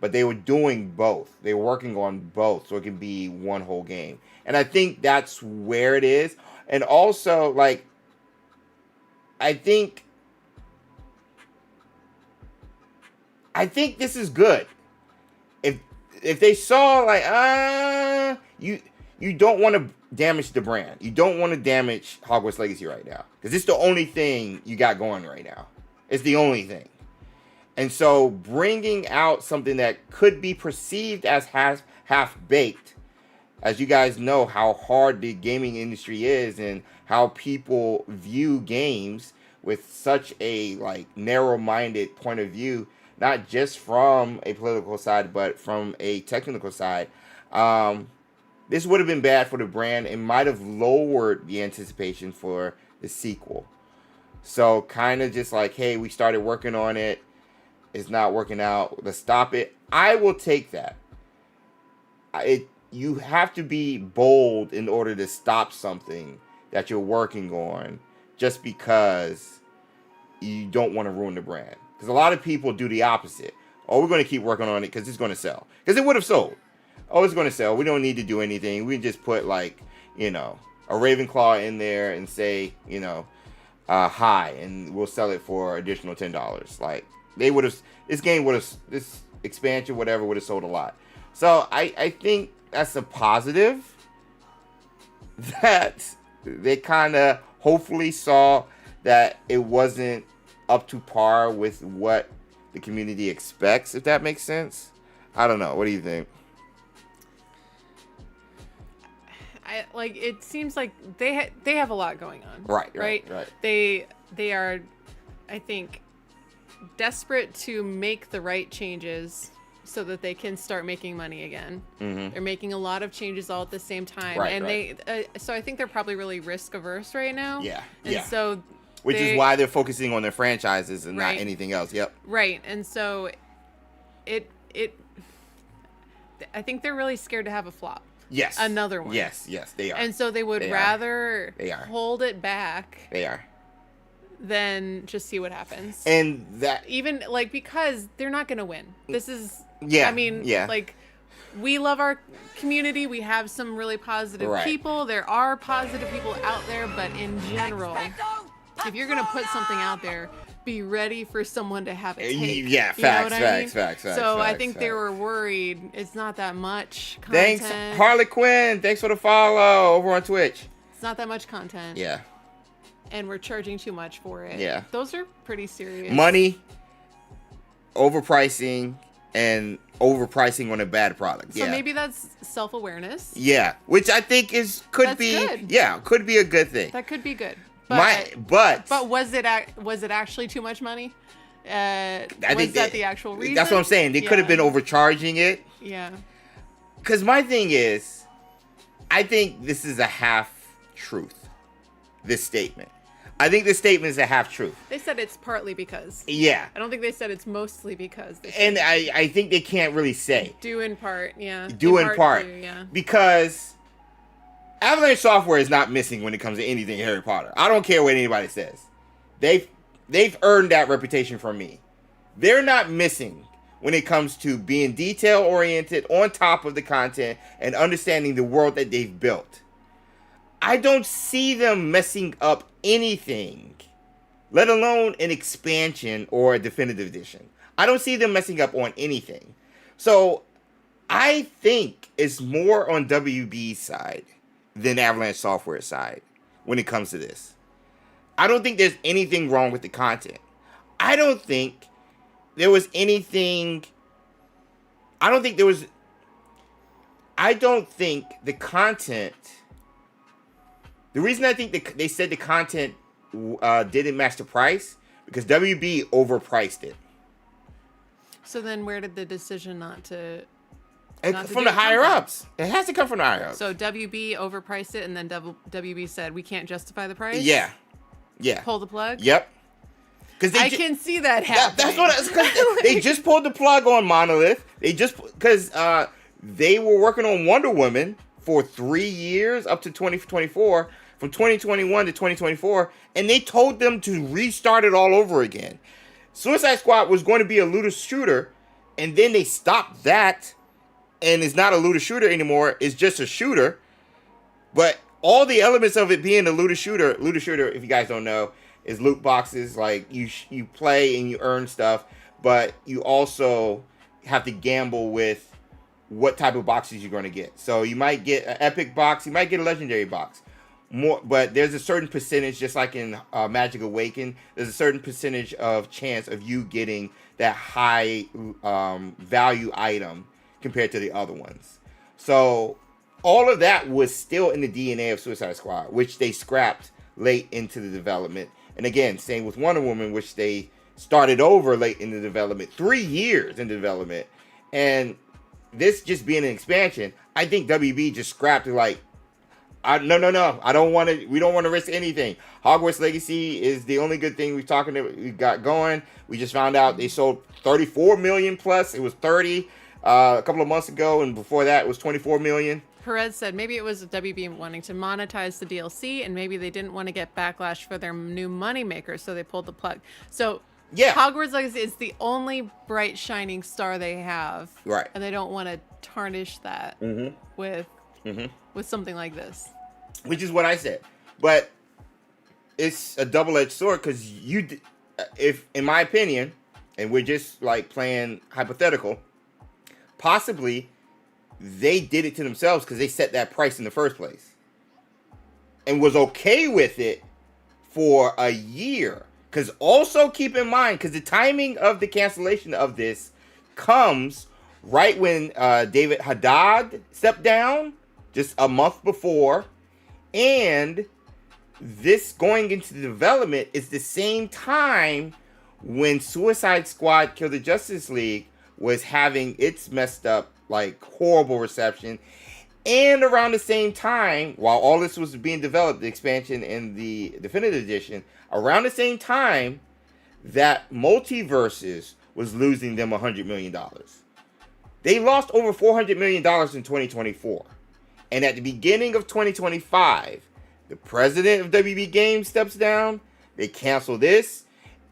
But they were doing both. They were working on both, so it can be one whole game. And I think that's where it is. And also, like, I think this is good. If they saw like you don't want to damage the brand. You don't want to damage Hogwarts Legacy right now, because it's the only thing you got going right now. It's the only thing. And so bringing out something that could be perceived as half-baked, as you guys know how hard the gaming industry is and how people view games with such a like narrow-minded point of view, not just from a political side, but from a technical side, this would have been bad for the brand and might have lowered the anticipation for the sequel. So kind of just like, hey, we started working on it. It's not working out. Let's stop it. I will take that. You have to be bold in order to stop something that you're working on just because you don't want to ruin the brand. Because a lot of people do the opposite. Oh, we're going to keep working on it because it's going to sell. Because it would have sold. Oh, it's going to sell. We don't need to do anything. We just put like, a Ravenclaw in there and say, hi, and we'll sell it for additional $10. Like, this expansion, whatever, would have sold a lot. So I think that's a positive. That they kind of hopefully saw that it wasn't up to par with what the community expects, if that makes sense. I don't know. What do you think? It seems like they have a lot going on. Right. They are, I think, desperate to make the right changes so that they can start making money again. Mm-hmm. They're making a lot of changes all at the same time, so I think they're probably really risk averse right now. So which is why they're focusing on their franchises and not anything else. Yep. Right, and so I think they're really scared to have a flop. Yes. Another one. Yes, they are. And so they would rather hold it back. They are. Than just see what happens. And that even because they're not going to win. This is we love our community. We have some really positive people. There are positive people out there, but in general, if you're going to put something out there, be ready for someone to have it take. Yeah, facts. So I think they were worried. It's not that much content. Thanks, Harley Quinn. Thanks for the follow over on Twitch. It's not that much content. Yeah. And we're charging too much for it. Yeah. Those are pretty serious. Money, overpricing, and overpricing on a bad product. So maybe that's self-awareness. Yeah, which I think could be a good thing. That could be good. But was it actually too much money? I think that the actual reason? That's what I'm saying. They could have been overcharging it. Yeah. Because my thing is, I think this is a half truth. This statement. I think this statement is a half truth. They said it's partly because. Yeah. I don't think they said it's mostly because. And I think they can't really say. Due in part, yeah. Due in part. Because Avalanche Software is not missing when it comes to anything Harry Potter. I don't care what anybody says. They've earned that reputation from me. They're not missing when it comes to being detail-oriented, on top of the content, and understanding the world that they've built. I don't see them messing up anything, let alone an expansion or a definitive edition. I don't see them messing up on anything. So I think it's more on WB's side than Avalanche Software side when it comes to this. I don't think there's anything wrong with the content. I don't think the content. The reason I think they said the content didn't match the price because WB overpriced it. So then, where did the decision not to? From the higher ups. It has to come from the higher ups. So WB overpriced it, and then WB said we can't justify the price. Yeah. Pull the plug. Yep. I can see that happening. That's what they just pulled the plug on Monolith. Because they were working on Wonder Woman for 3 years up to 2024, from 2021 to 2024, and they told them to restart it all over again. Suicide Squad was going to be a looter shooter, and then they stopped that, and it's not a looter shooter anymore. It's just a shooter. But all the elements of it being a looter shooter, if you guys don't know, is loot boxes. Like you play and you earn stuff, but you also have to gamble with what type of boxes you're going to get. So you might get an epic box, you might get a legendary box. But there's a certain percentage, just like in Magic Awaken, there's a certain percentage of chance of you getting that high value item compared to the other ones. So all of that was still in the DNA of Suicide Squad, which they scrapped late into the development. And again, same with Wonder Woman, which they started over late in the development, 3 years in development. And this just being an expansion, I think WB just scrapped it like, no. I don't want to. We don't want to risk anything. Hogwarts Legacy is the only good thing we got going. We just found out they sold 34 million plus. It was 30 a couple of months ago, and before that it was 24 million. Perez said maybe it was WB wanting to monetize the DLC, and maybe they didn't want to get backlash for their new moneymaker, so they pulled the plug. So yeah, Hogwarts Legacy is the only bright shining star they have, right? And they don't want to tarnish that with something like this. Which is what I said, but it's a double-edged sword because if in my opinion, and we're just like playing hypothetical, possibly they did it to themselves because they set that price in the first place and was okay with it for a year. Because also keep in mind, because the timing of the cancellation of this comes right when David Haddad stepped down just a month before, and this going into development is the same time when Suicide Squad Kill the Justice League was having its messed up, like, horrible reception. And around the same time, while all this was being developed, the expansion and the Definitive Edition, around the same time, that Multiverses was losing them $100 million. They lost over $400 million in 2024. And at the beginning of 2025, the president of WB Games steps down, they cancel this,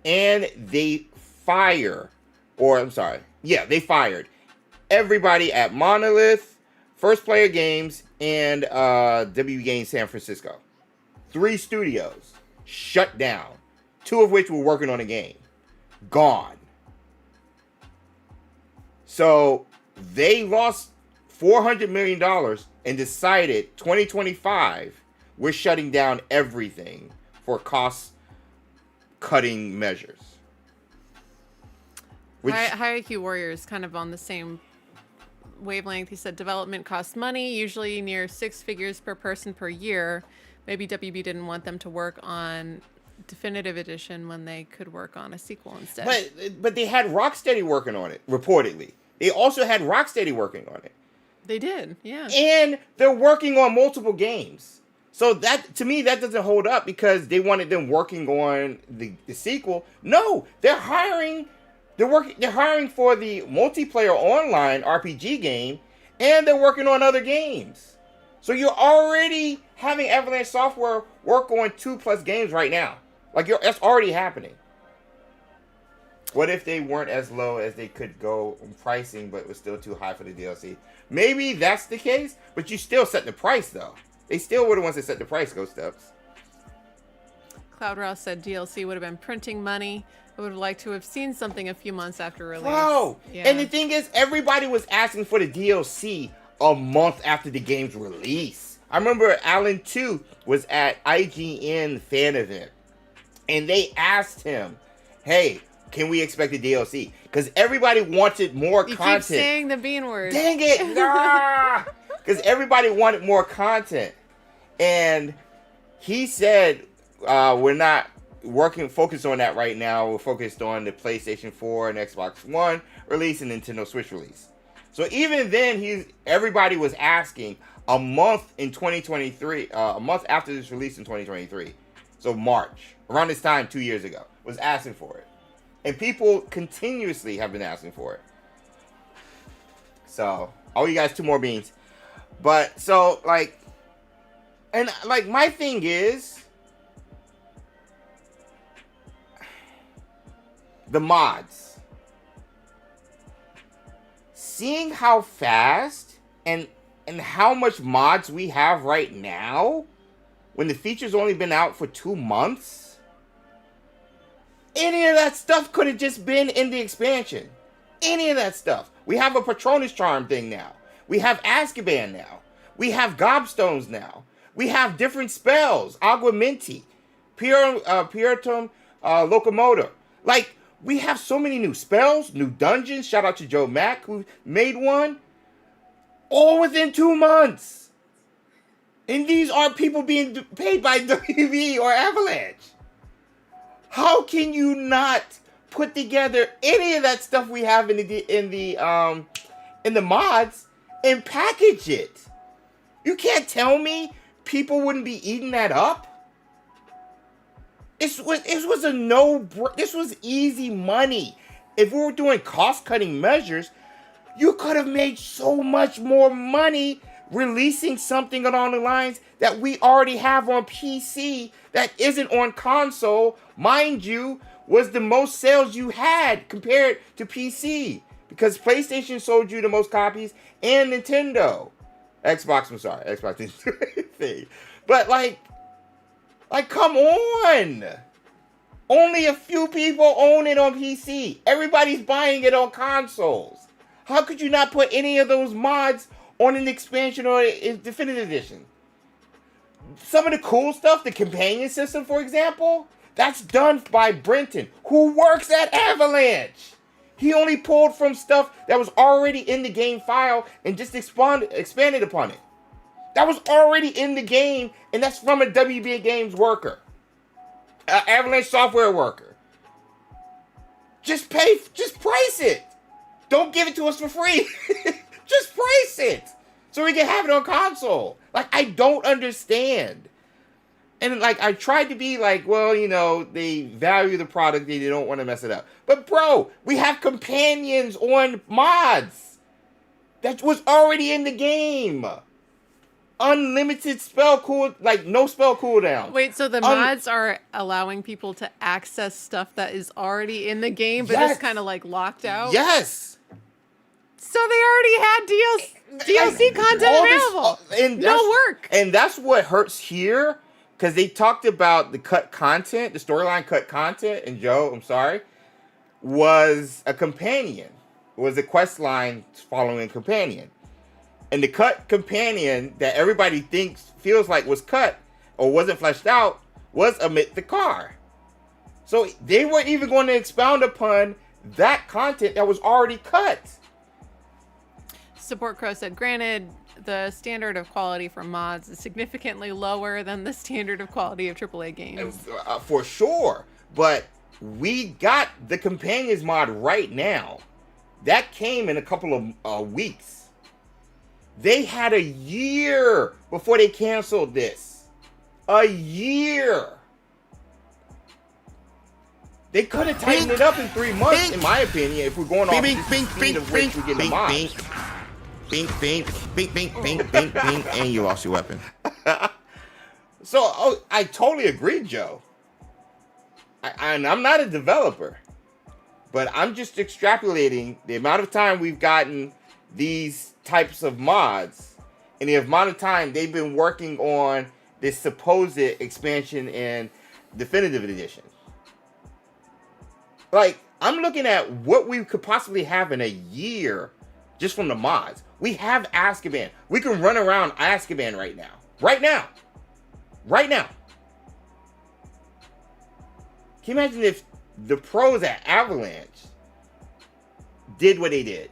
and they fired everybody at Monolith, First Player Games, and WB Games San Francisco. 3 studios shut down, 2 of which were working on a game. Gone. So they lost $400 million and decided 2025, we're shutting down everything for cost-cutting measures. Hierarchy Warrior is kind of on the same wavelength. He said development costs money, usually near 6 figures per person per year. Maybe WB didn't want them to work on Definitive Edition when they could work on a sequel instead. But they had Rocksteady working on it, reportedly. They also had Rocksteady working on it. They did, yeah. And they're working on multiple games. So that, to me, that doesn't hold up because they wanted them working on the sequel. No, they're hiring. They're hiring for the multiplayer online RPG game, and they're working on other games. So you're already having Avalanche Software work on 2+ games right now. Like, that's already happening. What if they weren't as low as they could go in pricing, but it was still too high for the DLC? Maybe that's the case, but you still set the price, though. They still were the ones that set the price, Ghost Steps. Cloud Ross said DLC would have been printing money. I would have liked to have seen something a few months after release. Wow. Yeah. And the thing is, everybody was asking for the DLC a month after the game's release. I remember Alan 2 was at IGN fan event, and they asked him, hey, can we expect a DLC? Because everybody wanted more content. You keep saying the bean word. Dang it. Because everybody wanted more content. And he said, we're not focused on that right now. We're focused on the PlayStation 4 and Xbox One release and Nintendo Switch release. So even then, everybody was asking a month in 2023, a month after this release in 2023. So March, around this time 2 years ago, was asking for it. And people continuously have been asking for it. So, oh, you guys, 2 more beans. But, so, like, and, like, my thing is, the mods. Seeing how fast and how much mods we have right now, when the feature's only been out for 2 months, any of that stuff could have just been in the expansion. Any of that stuff. We have a Patronus Charm thing now. We have Azkaban now. We have Gobstones now. We have different spells. Aguamenti. Piratum Locomotor. Like, we have so many new spells, new dungeons. Shout out to Joe Mack, who made one. All within 2 months. And these are people being paid by WB or Avalanche. How can you not put together any of that stuff we have in the mods and package it? You can't tell me people wouldn't be eating that up. This was easy money. If we were doing cost-cutting measures, you could have made so much more money releasing something along the lines that we already have on PC that isn't on console. Mind you, was the most sales you had compared to PC. Because PlayStation sold you the most copies and Nintendo. Xbox didn't thing. But like, come on. Only a few people own it on PC. Everybody's buying it on consoles. How could you not put any of those mods on an expansion or a definitive edition. Some of the cool stuff, the companion system, for example, that's done by Brenton, who works at Avalanche. He only pulled from stuff that was already in the game file and just expanded upon it. That was already in the game, and that's from a WBA Games worker. Avalanche Software worker. Just price it. Don't give it to us for free. Just price it so we can have it on console. Like, I don't understand. And like, I tried to be like, well, you know, they value the product, they don't want to mess it up. But bro, we have companions on mods that was already in the game. Unlimited spell cool, like no spell cooldown. Wait, so the mods are allowing people to access stuff that is already in the game, but just kind of like locked out? Yes. So they already had DLC content available. And no work. And that's what hurts here, because they talked about the cut content, the storyline cut content, and Joe, I'm sorry, was a companion. It was a quest line following a companion. And the cut companion that everybody feels like was cut or wasn't fleshed out was Amit the Car. So they weren't even going to expound upon that content that was already cut. Support Crow said, granted, the standard of quality for mods is significantly lower than the standard of quality of AAA games. For sure. But we got the Companions mod right now. That came in a couple of weeks. They had a year before they canceled this. A year. They could have tightened it up in 3 months, in my opinion, if we're going off the speed of which we get the mods. Bing, and you lost your weapon. So, I totally agree, Joe. And I'm not a developer, but I'm just extrapolating the amount of time we've gotten these types of mods and the amount of time they've been working on this supposed expansion and definitive edition. Like, I'm looking at what we could possibly have in a year just from the mods. We have Azkaban. We can run around Azkaban right now. Right now. Right now. Can you imagine if the pros at Avalanche did what they did?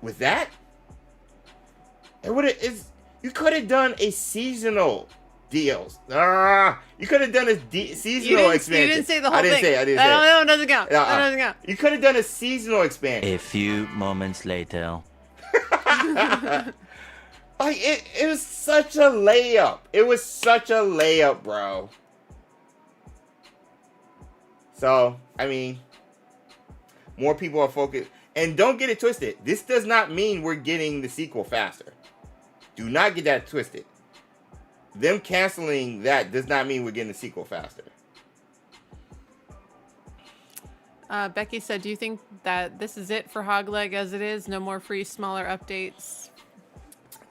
With that, it would have. You could have done a seasonal deals. You could have done a seasonal expansion. You didn't say the whole thing. I didn't say. No, it doesn't count. That doesn't count. You could have done a seasonal expansion. A few moments later. Like it was such a layup. It was such a layup, bro. So I mean, more people are focused. And don't get it twisted. This does not mean we're getting the sequel faster. Do not get that twisted. Them canceling that does not mean we're getting the sequel faster. Becky said, do you think that this is it for Hogleg as it is? No more free, smaller updates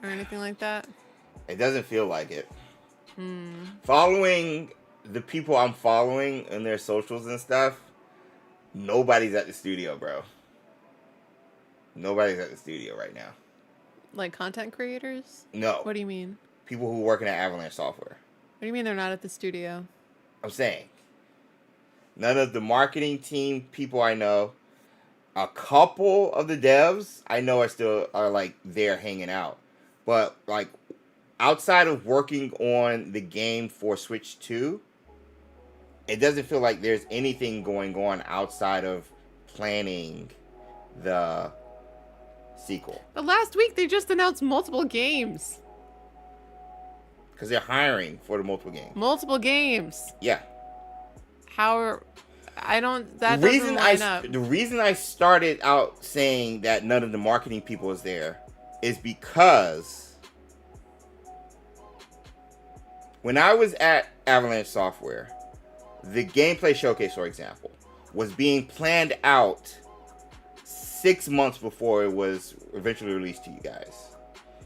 or anything like that? It doesn't feel like it. Following the people I'm following and their socials and stuff, nobody's at the studio, bro. Nobody's at the studio right now. Like content creators? No. What do you mean? People who are working at Avalanche Software. What do you mean they're not at the studio? I'm saying. None of the marketing team people I know. A couple of the devs I know are like there hanging out. But like outside of working on the game for Switch 2, it doesn't feel like there's anything going on outside of planning the sequel. But last week they just announced multiple games. Because they're hiring for the multiple games. Multiple games. Yeah. That doesn't line up. The reason I started out saying that none of the marketing people is there is because when I was at Avalanche Software, the gameplay showcase, for example, was being planned out 6 months before it was eventually released to you guys.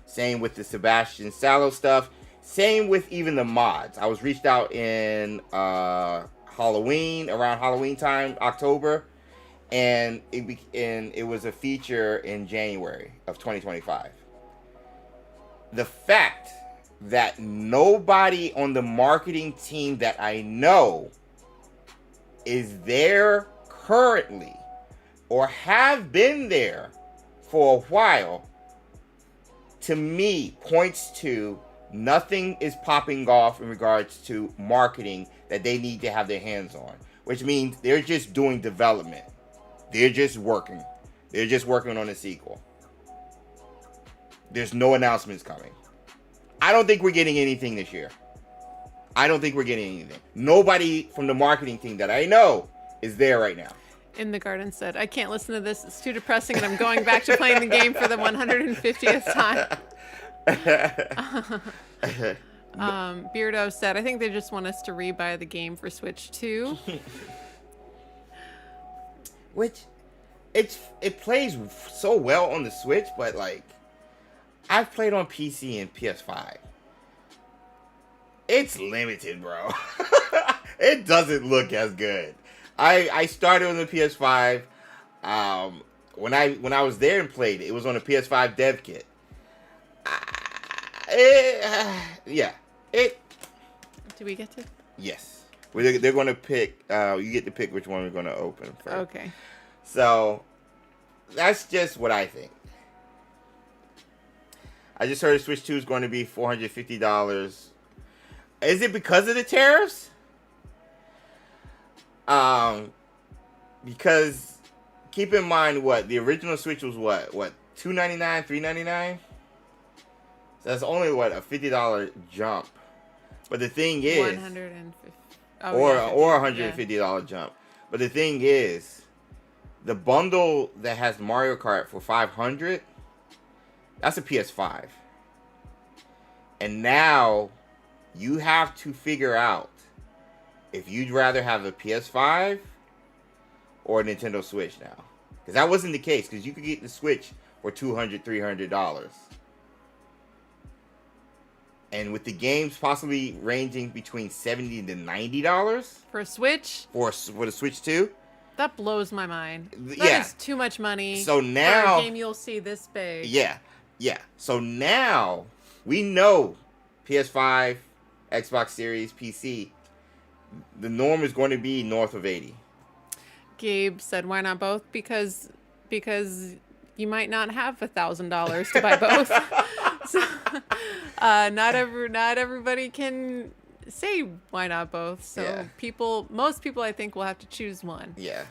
Same with the Sebastian Sallow stuff. Same with even the mods. I was reached out in around Halloween time, October, and it was a feature in January of 2025. the fact that nobody on the marketing team that I know is there currently or have been there for a while, to me, points to nothing is popping off in regards to marketing that they need to have their hands on, which means they're just doing development. They're just working. They're just working on a sequel. There's no announcements coming. I don't think we're getting anything this year. I don't think we're getting anything. Nobody from the marketing team that I know is there right now. In the Garden said, I can't listen to this. It's too depressing, and I'm going back to playing the game for the 150th time. Beardo said, I think they just want us to rebuy the game for Switch 2. Which, it plays so well on the Switch, but like, I've played on PC and PS5. It's limited, bro. It doesn't look as good. I started on the PS5. When I was there and played it, it was on a PS5 dev kit. Yeah. Do we get to? Yes. They're going to pick. You get to pick which one we're going to open first. Okay. So that's just what I think. I just heard Switch 2 is going to be $450. Is it because of the tariffs? Because keep in mind the original Switch was what $299, $399. So that's only a $50 jump. But the thing is, or $150 jump. But the thing is, the bundle that has Mario Kart for $500, that's a PS5. And now you have to figure out if you'd rather have a PS5 or a Nintendo Switch now. Because that wasn't the case, because you could get the Switch for $200, $300. And with the games possibly ranging between $70 to $90 for a Switch, for the Switch 2, that blows my mind. That is too much money. So now, for a game you'll see this big. Yeah. So now we know PS5, Xbox Series, PC. The norm is going to be north of 80. Gabe said, "Why not both? Because you might not have $1,000 to buy both." So, not everybody can say why not both. So most people, I think, will have to choose one. Yeah.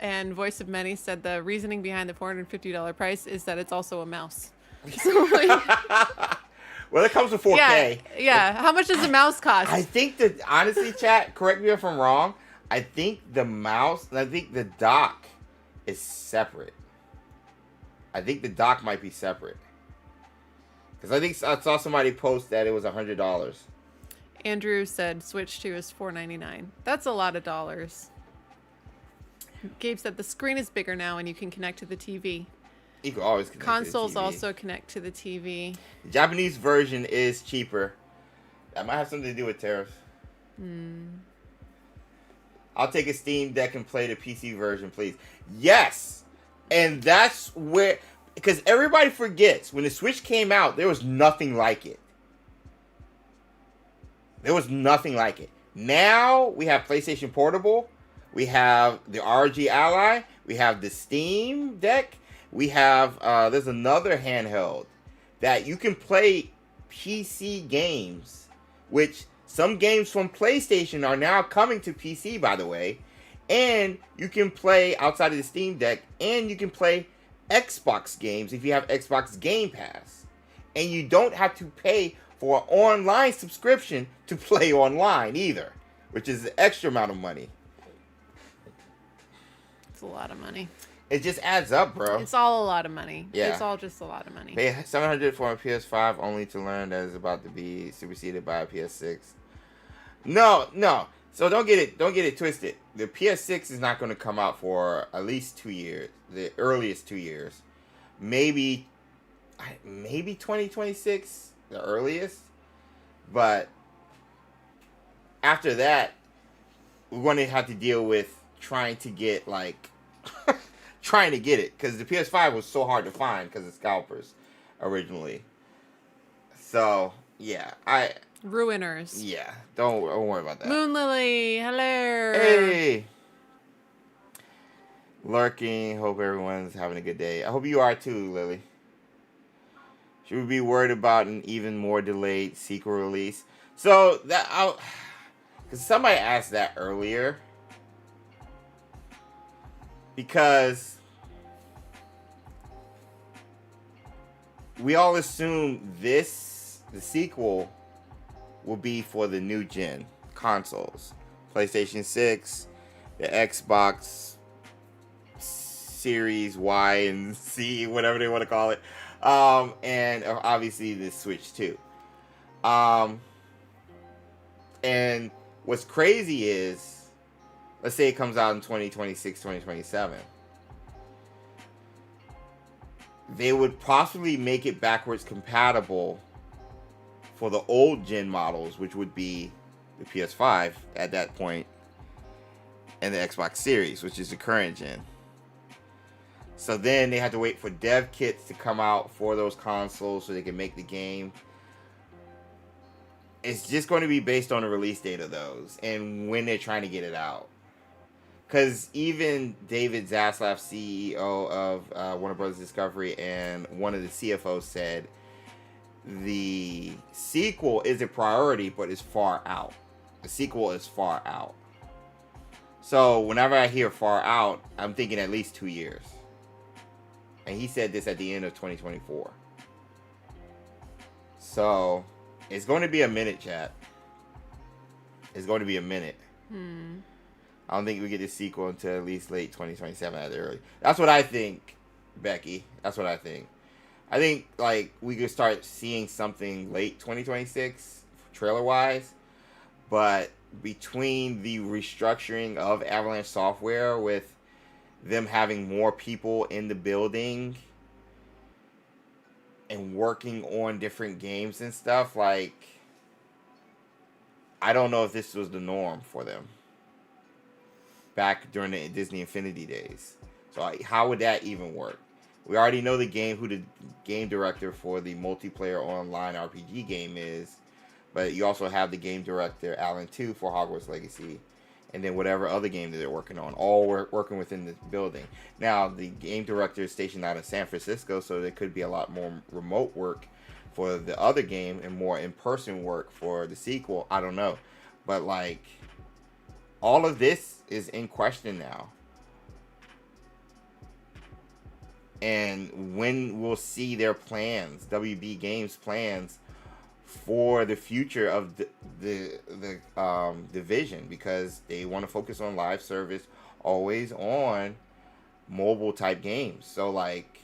And Voice of Many said the reasoning behind the $450 price is that it's also a mouse. So, well, it comes with 4K. Yeah. How much does a mouse cost? I think that, honestly, chat, correct me if I'm wrong, I think the mouse, and I think the dock is separate. I think the dock might be separate. Because I think I saw somebody post that it was $100. Andrew said Switch 2 is $499. That's a lot of dollars. Gabe said the screen is bigger now and you can connect to the TV. You can always connect Consoles to the TV. also connect to the TV. The Japanese version is cheaper. That might have something to do with tariffs. I'll take a Steam Deck and play the PC version, please. Yes! And that's where... Because everybody forgets, when the Switch came out, there was nothing like it. There was nothing like it. Now, we have PlayStation Portable. We have the ROG Ally. We have the Steam Deck. We have, there's another handheld that you can play PC games, which some games from PlayStation are now coming to PC, by the way. And you can play outside of the Steam Deck, and you can play Xbox games if you have Xbox Game Pass. And you don't have to pay for an online subscription to play online either, which is an extra amount of money. It's a lot of money. It just adds up, bro. It's all a lot of money. Yeah. It's all just a lot of money. Pay $700 for a PS5 only to learn that it's about to be superseded by a PS6. No. So don't get it twisted. The PS6 is not going to come out for at least 2 years. The earliest 2 years. Maybe 2026, the earliest. But after that, we're going to have to deal with trying to get it, because the PS5 was so hard to find because of scalpers originally. So yeah, Ruiners. Yeah, don't worry about that. Moon Lily, hello. Hey. Lurking. Hope everyone's having a good day. I hope you are too, Lily. Should we be worried about an even more delayed sequel release? So that because somebody asked that earlier. Because we all assume the sequel will be for the new gen consoles. PlayStation 6, the Xbox Series Y and C, whatever they want to call it. And obviously the Switch too. And what's crazy is, let's say it comes out in 2026, 2027. They would possibly make it backwards compatible for the old gen models, which would be the PS5 at that point, and the Xbox Series, which is the current gen. So then they have to wait for dev kits to come out for those consoles so they can make the game. It's just going to be based on the release date of those and when they're trying to get it out. Because even David Zaslav, CEO of Warner Bros. Discovery, and one of the CFOs said the sequel is a priority, but it's far out. The sequel is far out. So whenever I hear far out, I'm thinking at least 2 years. And he said this at the end of 2024. So it's going to be a minute, chat. It's going to be a minute. I don't think we get this sequel until at least late 2027 at the early. That's what I think, Becky. That's what I think. I think like we could start seeing something late 2026 trailer-wise, but between the restructuring of Avalanche Software with them having more people in the building and working on different games and stuff, like, I don't know if this was the norm for them back during the Disney Infinity days. So how would that even work? We already know who the game director for the multiplayer online RPG game is, but you also have the game director, Alan 2, for Hogwarts Legacy, and then whatever other game that they're working on, all working within this building. Now, the game director is stationed out of San Francisco, so there could be a lot more remote work for the other game and more in-person work for the sequel. I don't know. But, like, all of this is in question now. And when we'll see their plans, WB Games' plans for the future of the division, because they want to focus on live service, always on mobile type games. So like,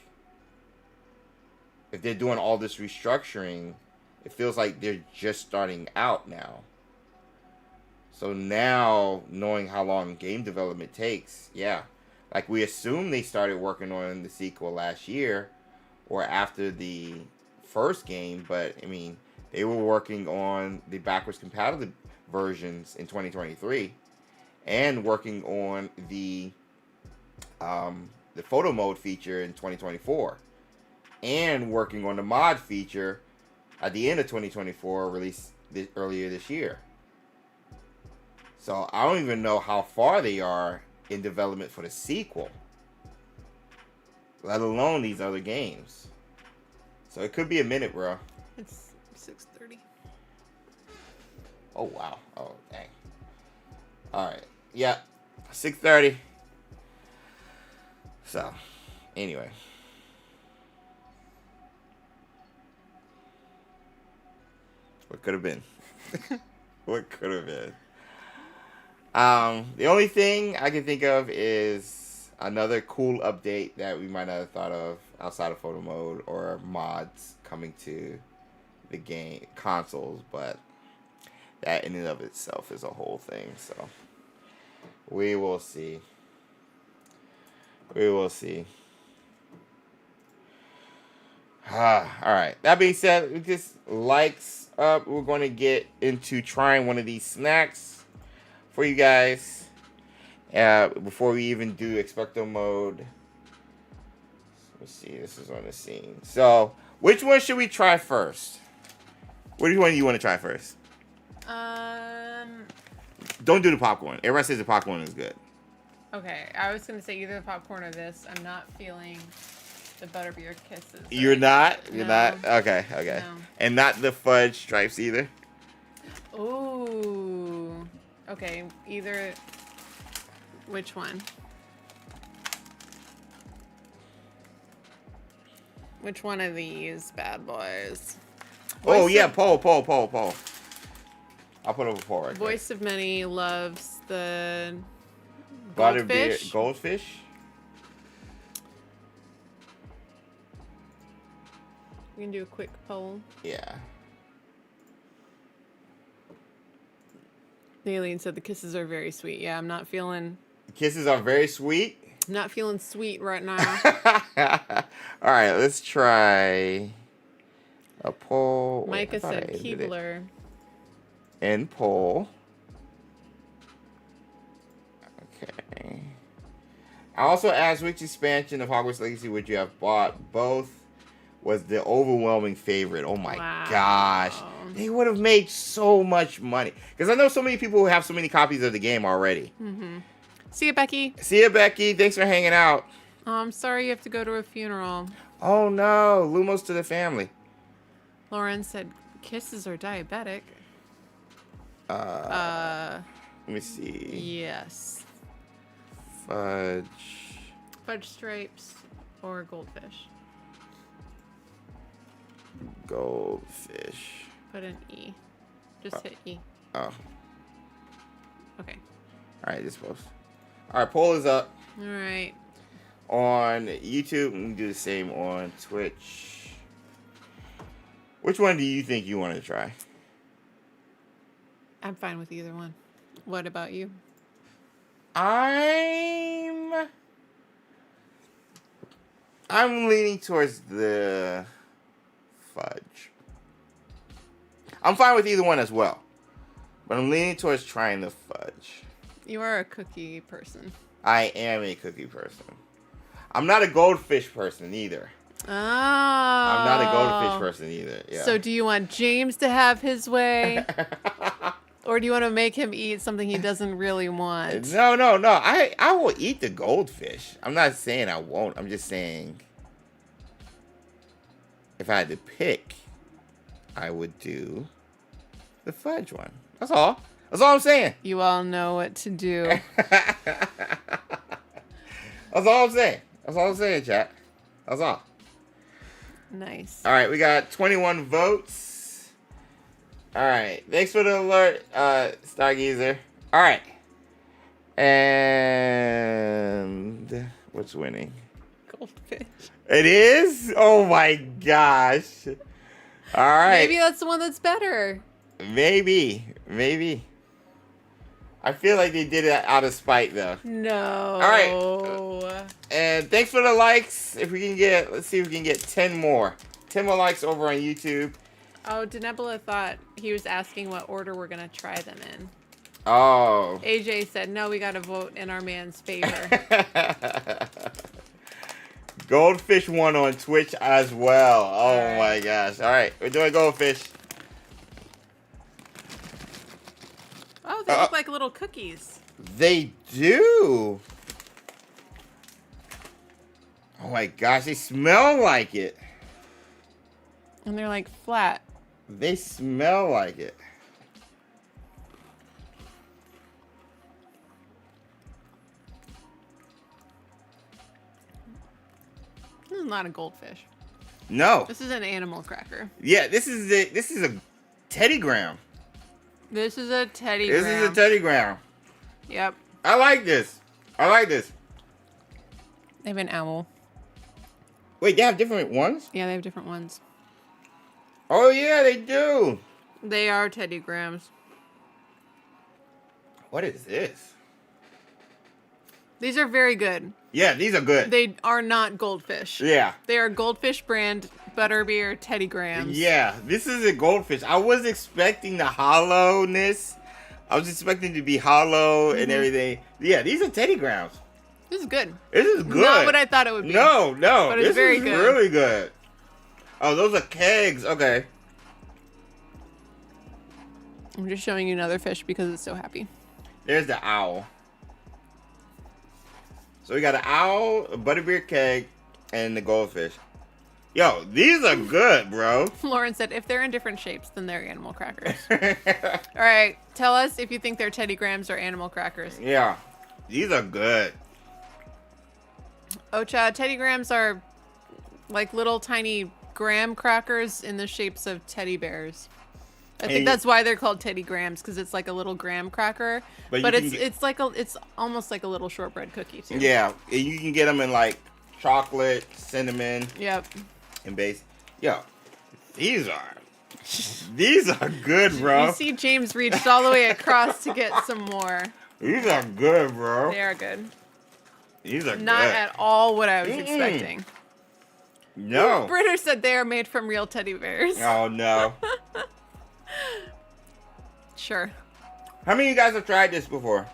if they're doing all this restructuring, it feels like they're just starting out now. So now, knowing how long game development takes, yeah, like we assume they started working on the sequel last year or after the first game, but I mean, they were working on the backwards compatible versions in 2023 and working on the photo mode feature in 2024 and working on the mod feature at the end of 2024, released earlier this year. So I don't even know how far they are in development for the sequel, let alone these other games. So it could be a minute, bro. It's 6:30. Oh, wow. Oh, dang. All right. Yeah. 6:30. So, anyway. What could have been? What could have been? The only thing I can think of is another cool update that we might not have thought of outside of photo mode or mods coming to the game consoles, but that in and of itself is a whole thing. So we will see. We will see. All right. That being said, with this likes up, we're going to get into trying one of these snacks for you guys. Before we even do Expecto mode. Let's see. This is on the scene. So, which one should we try first? Which one do you want to try first? Don't do the popcorn. Everybody says the popcorn is good. Okay, I was gonna say either the popcorn or this. I'm not feeling the Butterbeer Kisses. You're not? You're No. not? Okay. No. And not the fudge stripes either? Ooh. Okay, either. Which one? Which one of these bad boys? Poll. I'll put up a poll right there. Voice of Many loves the Butterbeer goldfish. goldfish? We can do a quick poll. Yeah. The alien said the kisses are very sweet. Yeah, I'm not feeling. Kisses are very sweet. I'm not feeling sweet right now. All right, let's try a poll. Micah said Keebler. End poll. Okay. I also asked which expansion of Hogwarts Legacy would you have bought. Both was the overwhelming favorite. Oh my gosh. They would have made so much money. Because I know so many people who have so many copies of the game already. Mm-hmm. See you, Becky. See you, Becky. Thanks for hanging out. Oh, I'm sorry you have to go to a funeral. Oh no. Lumos to the family. Lauren said kisses are diabetic. Let me see. Yes. Fudge stripes or goldfish. Goldfish. Put an E. Just hit E. Oh. Okay. All right, this post. All right, poll is up All right. on YouTube. We can do the same on Twitch. Which one do you think you want to try? I'm fine with either one. What about you? I'm leaning towards the fudge. I'm fine with either one as well, but I'm leaning towards trying the fudge. You are a cookie person. I am a cookie person. I'm not a goldfish person either. Oh. I'm not a goldfish person either. Yeah. So do you want James to have his way? Or do you want to make him eat something he doesn't really want? No. I will eat the goldfish. I'm not saying I won't. I'm just saying if I had to pick, I would do the fudge one. That's all. That's all I'm saying. You all know what to do. That's all I'm saying. That's all I'm saying, chat. That's all. Nice. All right, we got 21 votes. All right, thanks for the alert, Stargazer. All right, and what's winning? Goldfish. It is? Oh my gosh! All right, Maybe that's the one that's better. maybe. I feel like they did it out of spite, though. No. All right. And thanks for the likes. If we can get, let's see if we can get 10 more. 10 more likes over on YouTube. Oh, Denebula thought he was asking what order we're going to try them in. Oh. AJ said, no, we got to vote in our man's favor. Goldfish won on Twitch as well. Oh my gosh. All right. We're doing Goldfish. Oh, they look like little cookies. They do. Oh my gosh. They smell like it. And they're like flat. They smell like it. This is not a goldfish. No. This is an animal cracker. Yeah, this is a Teddy Graham. This is a Teddy This Graham. is a Teddy Graham. Yep. I like this. They have an owl. Wait, they have different ones? Yeah, they have different ones. Oh, yeah, they do. They are Teddy Grahams. What is this? These are very good. Yeah, these are good. They are not goldfish. Yeah. They are goldfish brand Butterbeer Teddy Grahams. Yeah, this is a goldfish. I was expecting the hollowness. I was expecting to be hollow and everything. Yeah, these are Teddy Grahams. This is good. This is good. Not what I thought it would be. No. But it's this very is good. really good. Oh, those are kegs. Okay. I'm just showing you another fish because it's so happy. There's the owl. So we got an owl, a butterbeer keg, and the goldfish. Yo, these are good, bro. Lauren said, if they're in different shapes, then they're animal crackers. All right, tell us if you think they're Teddy Grahams or animal crackers. Yeah, these are good. Ocha, Teddy Grahams are like little tiny graham crackers in the shapes of teddy bears. I think that's why they're called Teddy Grahams, because it's like a little graham cracker, but it's almost like a little shortbread cookie too. Yeah, and you can get them in like chocolate, cinnamon. Yep. And base. Yo, these are good, bro. You see, James reached all the way across to get some more. These are good, bro. They are good. These are not good. At all what I was expecting. No. Britter said they are made from real teddy bears. Oh no. Sure. How many of you guys have tried this before?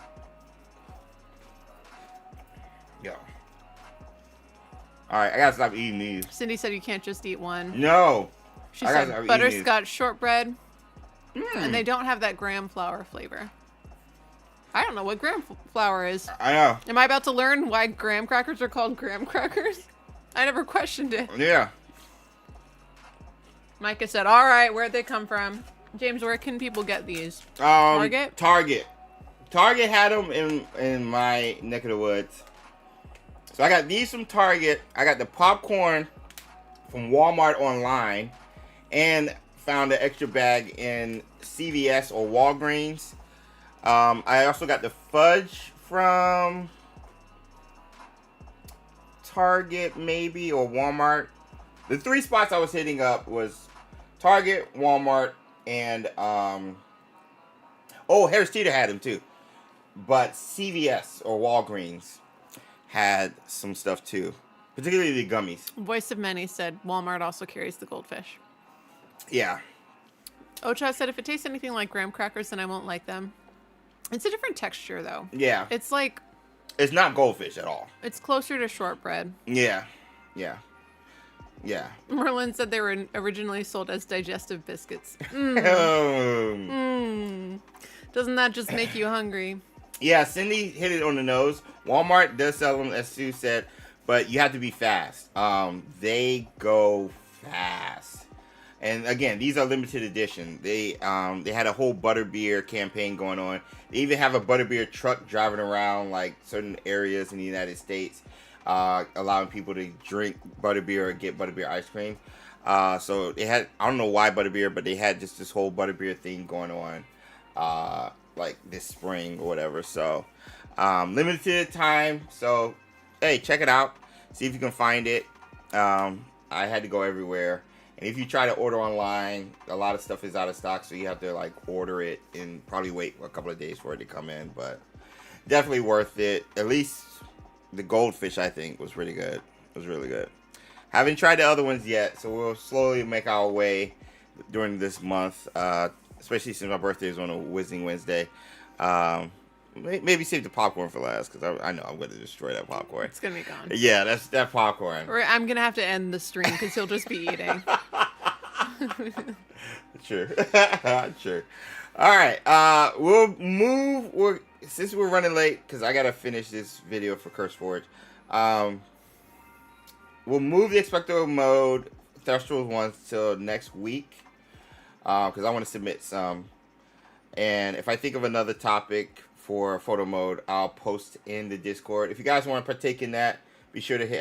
Yo. Alright, I gotta stop eating these. Cindy said you can't just eat one. No. She said butterscotch shortbread. And they don't have that graham flour flavor. I don't know what graham flour is. I know. Am I about to learn why graham crackers are called graham crackers? I never questioned it. Yeah. Micah said, all right, where'd they come from? James, where can people get these? Target? Target had them in my neck of the woods. So I got these from Target. I got the popcorn from Walmart online. And found an extra bag in CVS or Walgreens. I also got the fudge from Target maybe or Walmart. The 3 spots I was hitting up was Target, Walmart, and Harris Teeter had them too. But CVS or Walgreens had some stuff too, particularly the gummies. Voice of Many said Walmart also carries the goldfish. Yeah. Ocha said if it tastes anything like graham crackers, then I won't like them. It's a different texture though. Yeah. It's like... It's not goldfish at all. It's closer to shortbread. Yeah. Yeah. Yeah. Merlin said they were originally sold as digestive biscuits. Doesn't that just make you hungry? Yeah, Cindy hit it on the nose. Walmart does sell them, as Sue said, but you have to be fast. They go fast. And again, these are limited edition. They had a whole butterbeer campaign going on. They even have a butterbeer truck driving around like certain areas in the United States, allowing people to drink butterbeer or get butterbeer ice cream. So they had, I don't know why butterbeer, but they had just this whole butterbeer thing going on, like this spring or whatever. So limited time. So hey, check it out. See if you can find it. I had to go everywhere. And if you try to order online, a lot of stuff is out of stock, so you have to like order it and probably wait a couple of days for it to come in. But definitely worth it. At least the goldfish, I think, was pretty good. It was really good. Haven't tried the other ones yet, so we'll slowly make our way during this month, especially since my birthday is on a Whizzing Wednesday. Maybe save the popcorn for last, because I know I'm going to destroy that popcorn. It's going to be gone. Yeah, that's that popcorn. Or I'm going to have to end the stream because he'll just be eating. Sure. Sure. All right. We'll move. Since we're running late, because I got to finish this video for Curse Forge. We'll move the XpectoGO mode Threshold ones till next week. Because I want to submit some. And if I think of another topic for photo mode, I'll post in the Discord. If you guys want to partake in that, be sure to hit !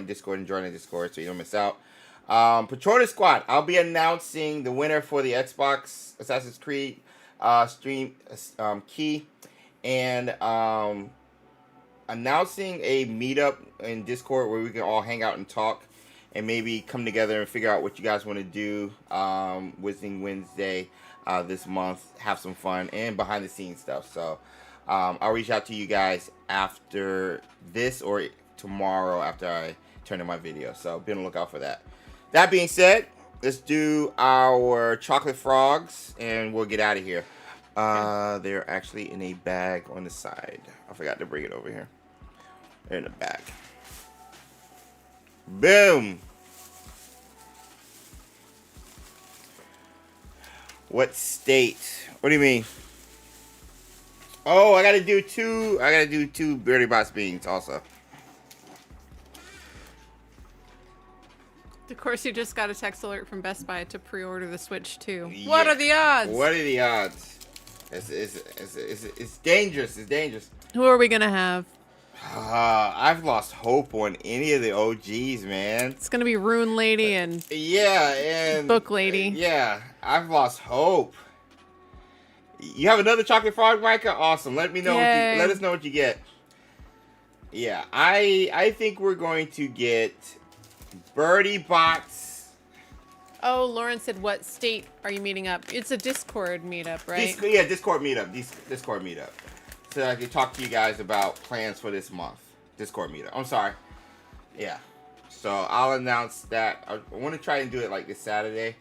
Discord and join the Discord so you don't miss out. Patronus Squad, I'll be announcing the winner for the Xbox Assassin's Creed stream key, and announcing a meetup in Discord where we can all hang out and talk and maybe come together and figure out what you guys want to do Whizzing Wednesday this month, have some fun and behind the scenes stuff. So I'll reach out to you guys after this or tomorrow after I turn in my video. So be on the lookout for that. That being said, let's do our chocolate frogs and we'll get out of here. They're actually in a bag on the side. I forgot to bring it over here. They're in the bag. Boom. What state What do you mean? Oh, I gotta do two. I gotta do 2 Berry Box beans also. Of course, you just got a text alert from Best Buy to pre-order the Switch 2. Yeah. What are the odds? What are the odds? It's dangerous. It's dangerous. Who are we gonna have? I've lost hope on any of the OGs, man. It's gonna be Rune Lady and and Book Lady. Yeah, I've lost hope. You have another chocolate frog, Micah? Awesome. Let me know. Let us know what you get. Yeah, I think we're going to get Birdie Box. Oh, Lauren said, "What state are you meeting up?" It's a Discord meetup, right? Discord meetup. Discord meetup. So I can talk to you guys about plans for this month. Discord meetup. I'm sorry. Yeah. So I'll announce that. I want to try and do it like this Saturday,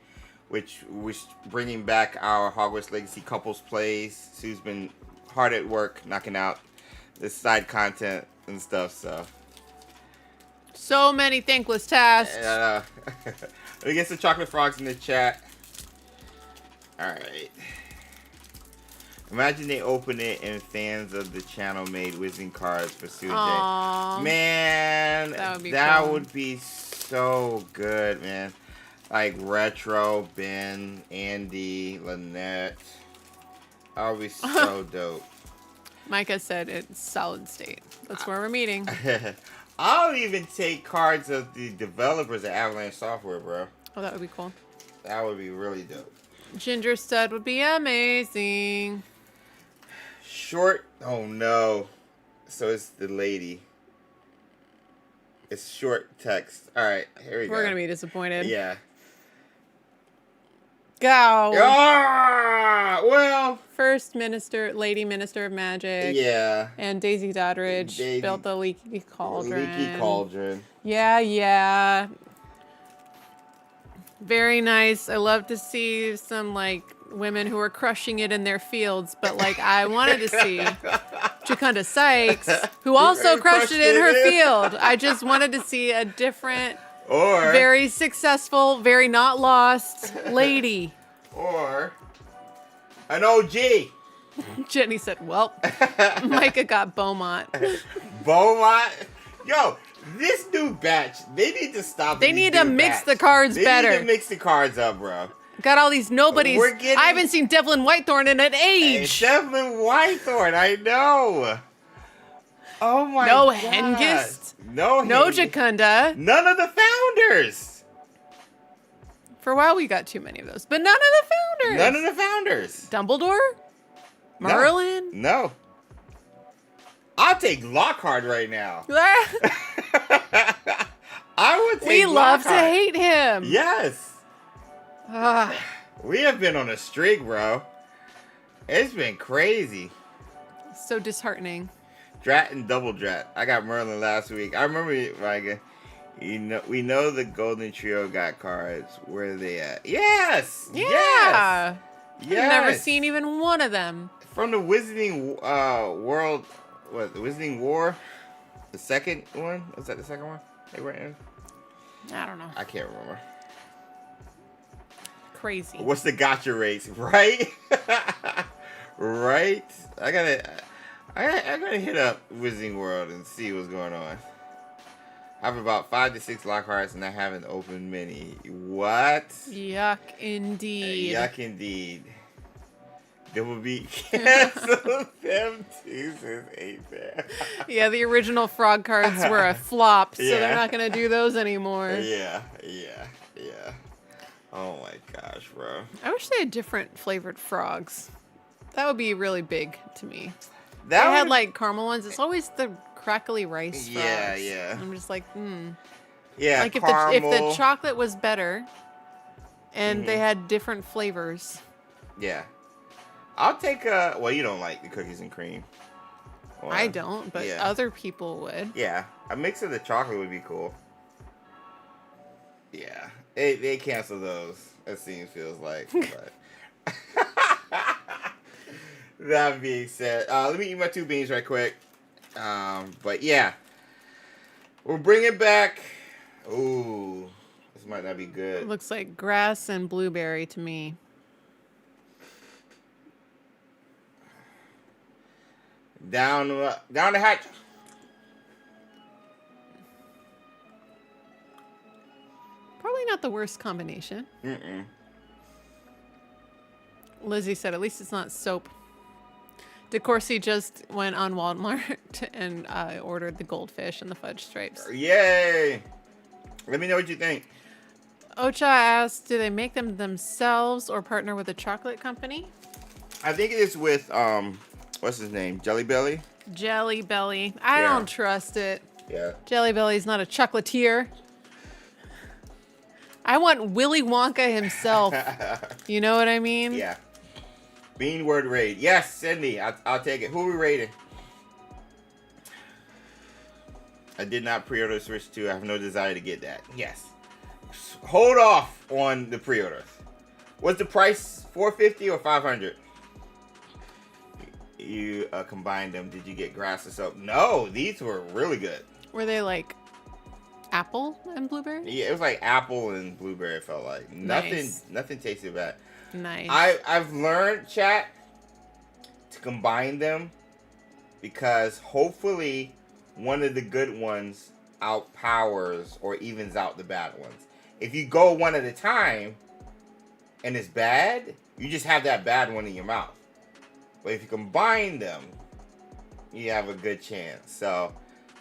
which we're bringing back our Hogwarts Legacy couples plays. Sue's been hard at work knocking out the side content and stuff. So many thankless tasks. Let me get some chocolate frogs in the chat. All right. Imagine they open it and fans of the channel made Wizarding cards for Sue J. Man, that would be so good, man. Like Retro, Ben, Andy, Lynette. That would be so dope. Micah said it's solid state. That's where we're meeting. I'll even take cards of the developers at Avalanche Software, bro. Oh, that would be cool. That would be really dope. Ginger Stud would be amazing. Short. Oh no. So it's the lady. It's short text. All right, here we go. We're gonna be disappointed. Yeah. Go. Ah, well. First Minister, Lady Minister of Magic. Yeah. And Daisy Doddridge built the Leaky Cauldron. Leaky Cauldron. Yeah. Very nice. I love to see some like women who are crushing it in their fields, but like I wanted to see Jacunda Sykes, who also crushed it in her field. I just wanted to see a different, or very successful, very not lost lady. Or an OG. Jenny said, well, Micah got Beaumont. Beaumont? Yo, this new batch, they need to stop. They need to mix the cards better. They need to mix the cards up, bro. Got all these nobodies. I haven't seen Devlin Whitethorn in an age. Devlin Whitethorn, I know. Oh my god. No God. Hengist. No Jacunda. None of the founders. For a while we got too many of those, but none of the founders. Dumbledore? Merlin? No. I'll take Lockhart right now. I would take We love to hate him. Yes. We have been on a streak, bro. It's been crazy. So disheartening. Drat and double drat. I got Merlin last week. I remember, like, we know the Golden Trio got cards. Where are they at? Yes. Yeah. Yes. I've never seen even one of them. From the Wizarding World, what, the Wizarding War? The second one? Was that the second one? They were in? I don't know. I can't remember. Crazy. What's the gotcha rates, right? Right? I gotta hit up Wizarding World and see what's going on. I have about 5 to 6 Lockharts and I haven't opened many. What? Yuck indeed. Yuck indeed. There will be cancel them too since 8 there. Yeah, the original frog cards were a flop, so they're not gonna do those anymore. Yeah. Oh my gosh, bro. I wish they had different flavored frogs. That would be really big to me. They had like caramel ones. It's always the crackly rice frogs. Yeah. I'm just like, Yeah, like if the chocolate was better and they had different flavors. Yeah. I'll take well, you don't like the cookies and cream. Well, I don't, but other people would. Yeah. A mix of the chocolate would be cool. Yeah. They cancel those, it feels like. But that being said, let me eat my 2 beans right quick. But yeah. We'll bring it back. Ooh. This might not be good. It looks like grass and blueberry to me. Down the hatch. Probably not the worst combination. Lizzie said, at least it's not soap. DeCourcy just went on Walmart and ordered the goldfish and the fudge stripes. Yay! Let me know what you think. Ocha asked, do they make them themselves or partner with a chocolate company? I think it is with, what's his name? Jelly Belly? Jelly Belly. I don't trust it. Yeah. Jelly Belly's not a chocolatier. I want Willy Wonka himself. You know what I mean? Yeah. Bean word raid. Yes, Cindy. I'll take it. Who are we raiding? I did not pre-order Switch 2. I have no desire to get that. Yes. Hold off on the pre-orders. What's the price? $450 or $500? You combined them. Did you get grass or soap? No, these were really good. Were they like apple and blueberry? Yeah, it was like apple and blueberry. It felt like Nice. nothing tasted bad. Nice. I've learned, chat, to combine them because hopefully one of the good ones outpowers or evens out the bad ones. If you go one at a time and it's bad, you just have that bad one in your mouth. But if you combine them, you have a good chance. So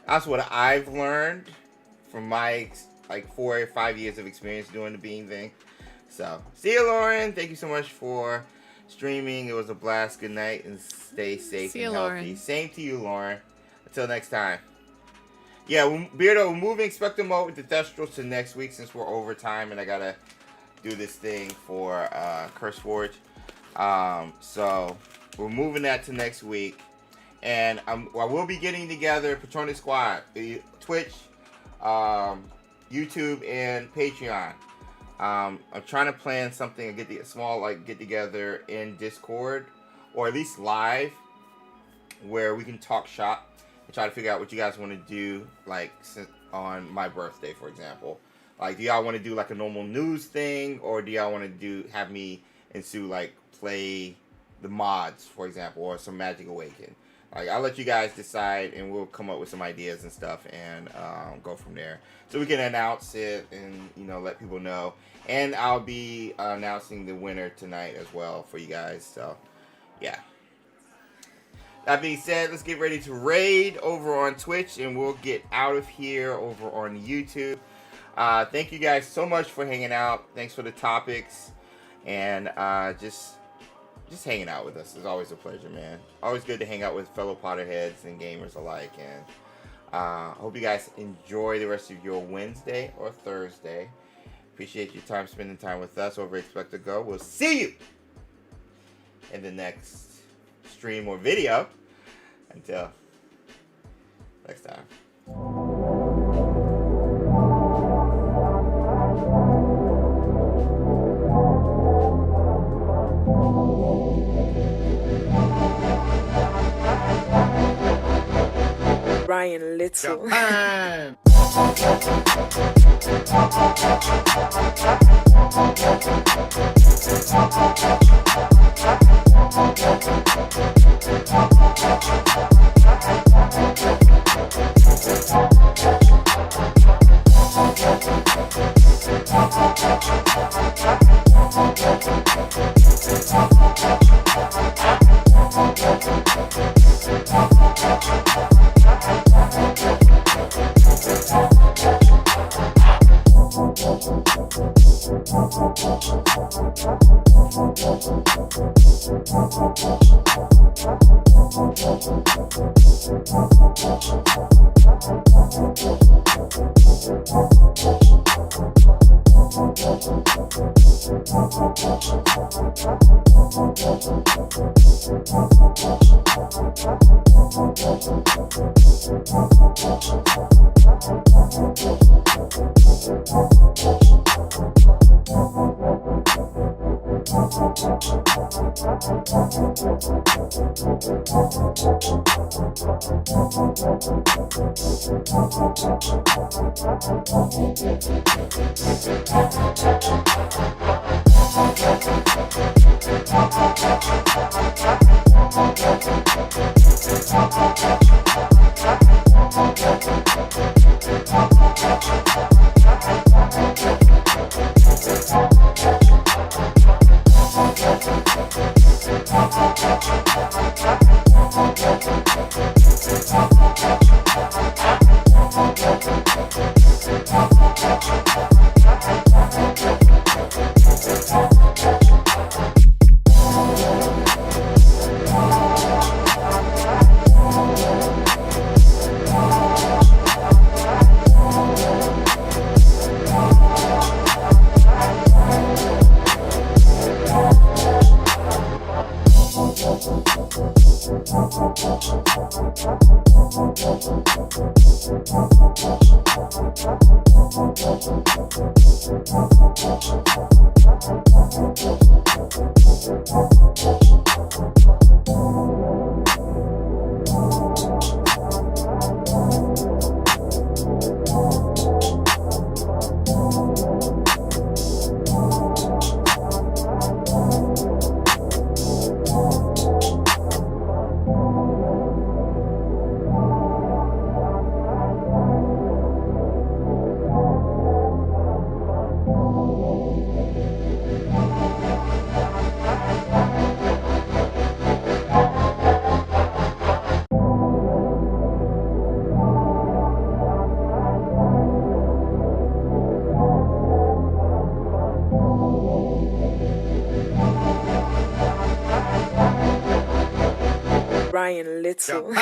that's what I've learned from my like 4 or 5 years of experience doing the bean thing. So see you, Lauren. Thank you so much for streaming. It was a blast. Good night and stay safe See you, and healthy. Lauren. Same to you, Lauren. Until next time. Yeah, Beardo, we're moving XpectoGO with the Thestrals to next week since we're over time and I gotta do this thing for CurseForge. So we're moving that to next week. And I will be getting together Patronus Squad, the Twitch, YouTube, and Patreon. I'm trying to plan something, get together in Discord or at least live where we can talk shop and try to figure out what you guys want to do, like on my birthday, for example. Like, do y'all want to do like a normal news thing, or do y'all want to have me and Sue like play the mods, for example, or some Magic Awaken? Like, I'll let you guys decide, and we'll come up with some ideas and stuff, and go from there. So we can announce it, and let people know. And I'll be announcing the winner tonight as well for you guys. So, yeah. That being said, let's get ready to raid over on Twitch, and we'll get out of here over on YouTube. Thank you guys so much for hanging out. Thanks for the topics, and just hanging out with us is always a pleasure, man. Always good to hang out with fellow Potterheads and gamers alike. And hope you guys enjoy the rest of your Wednesday or Thursday. Appreciate your time spending time with us over at XpectoGO. We'll see you in the next stream or video. Until next time. Ryan Little. Japan. Little.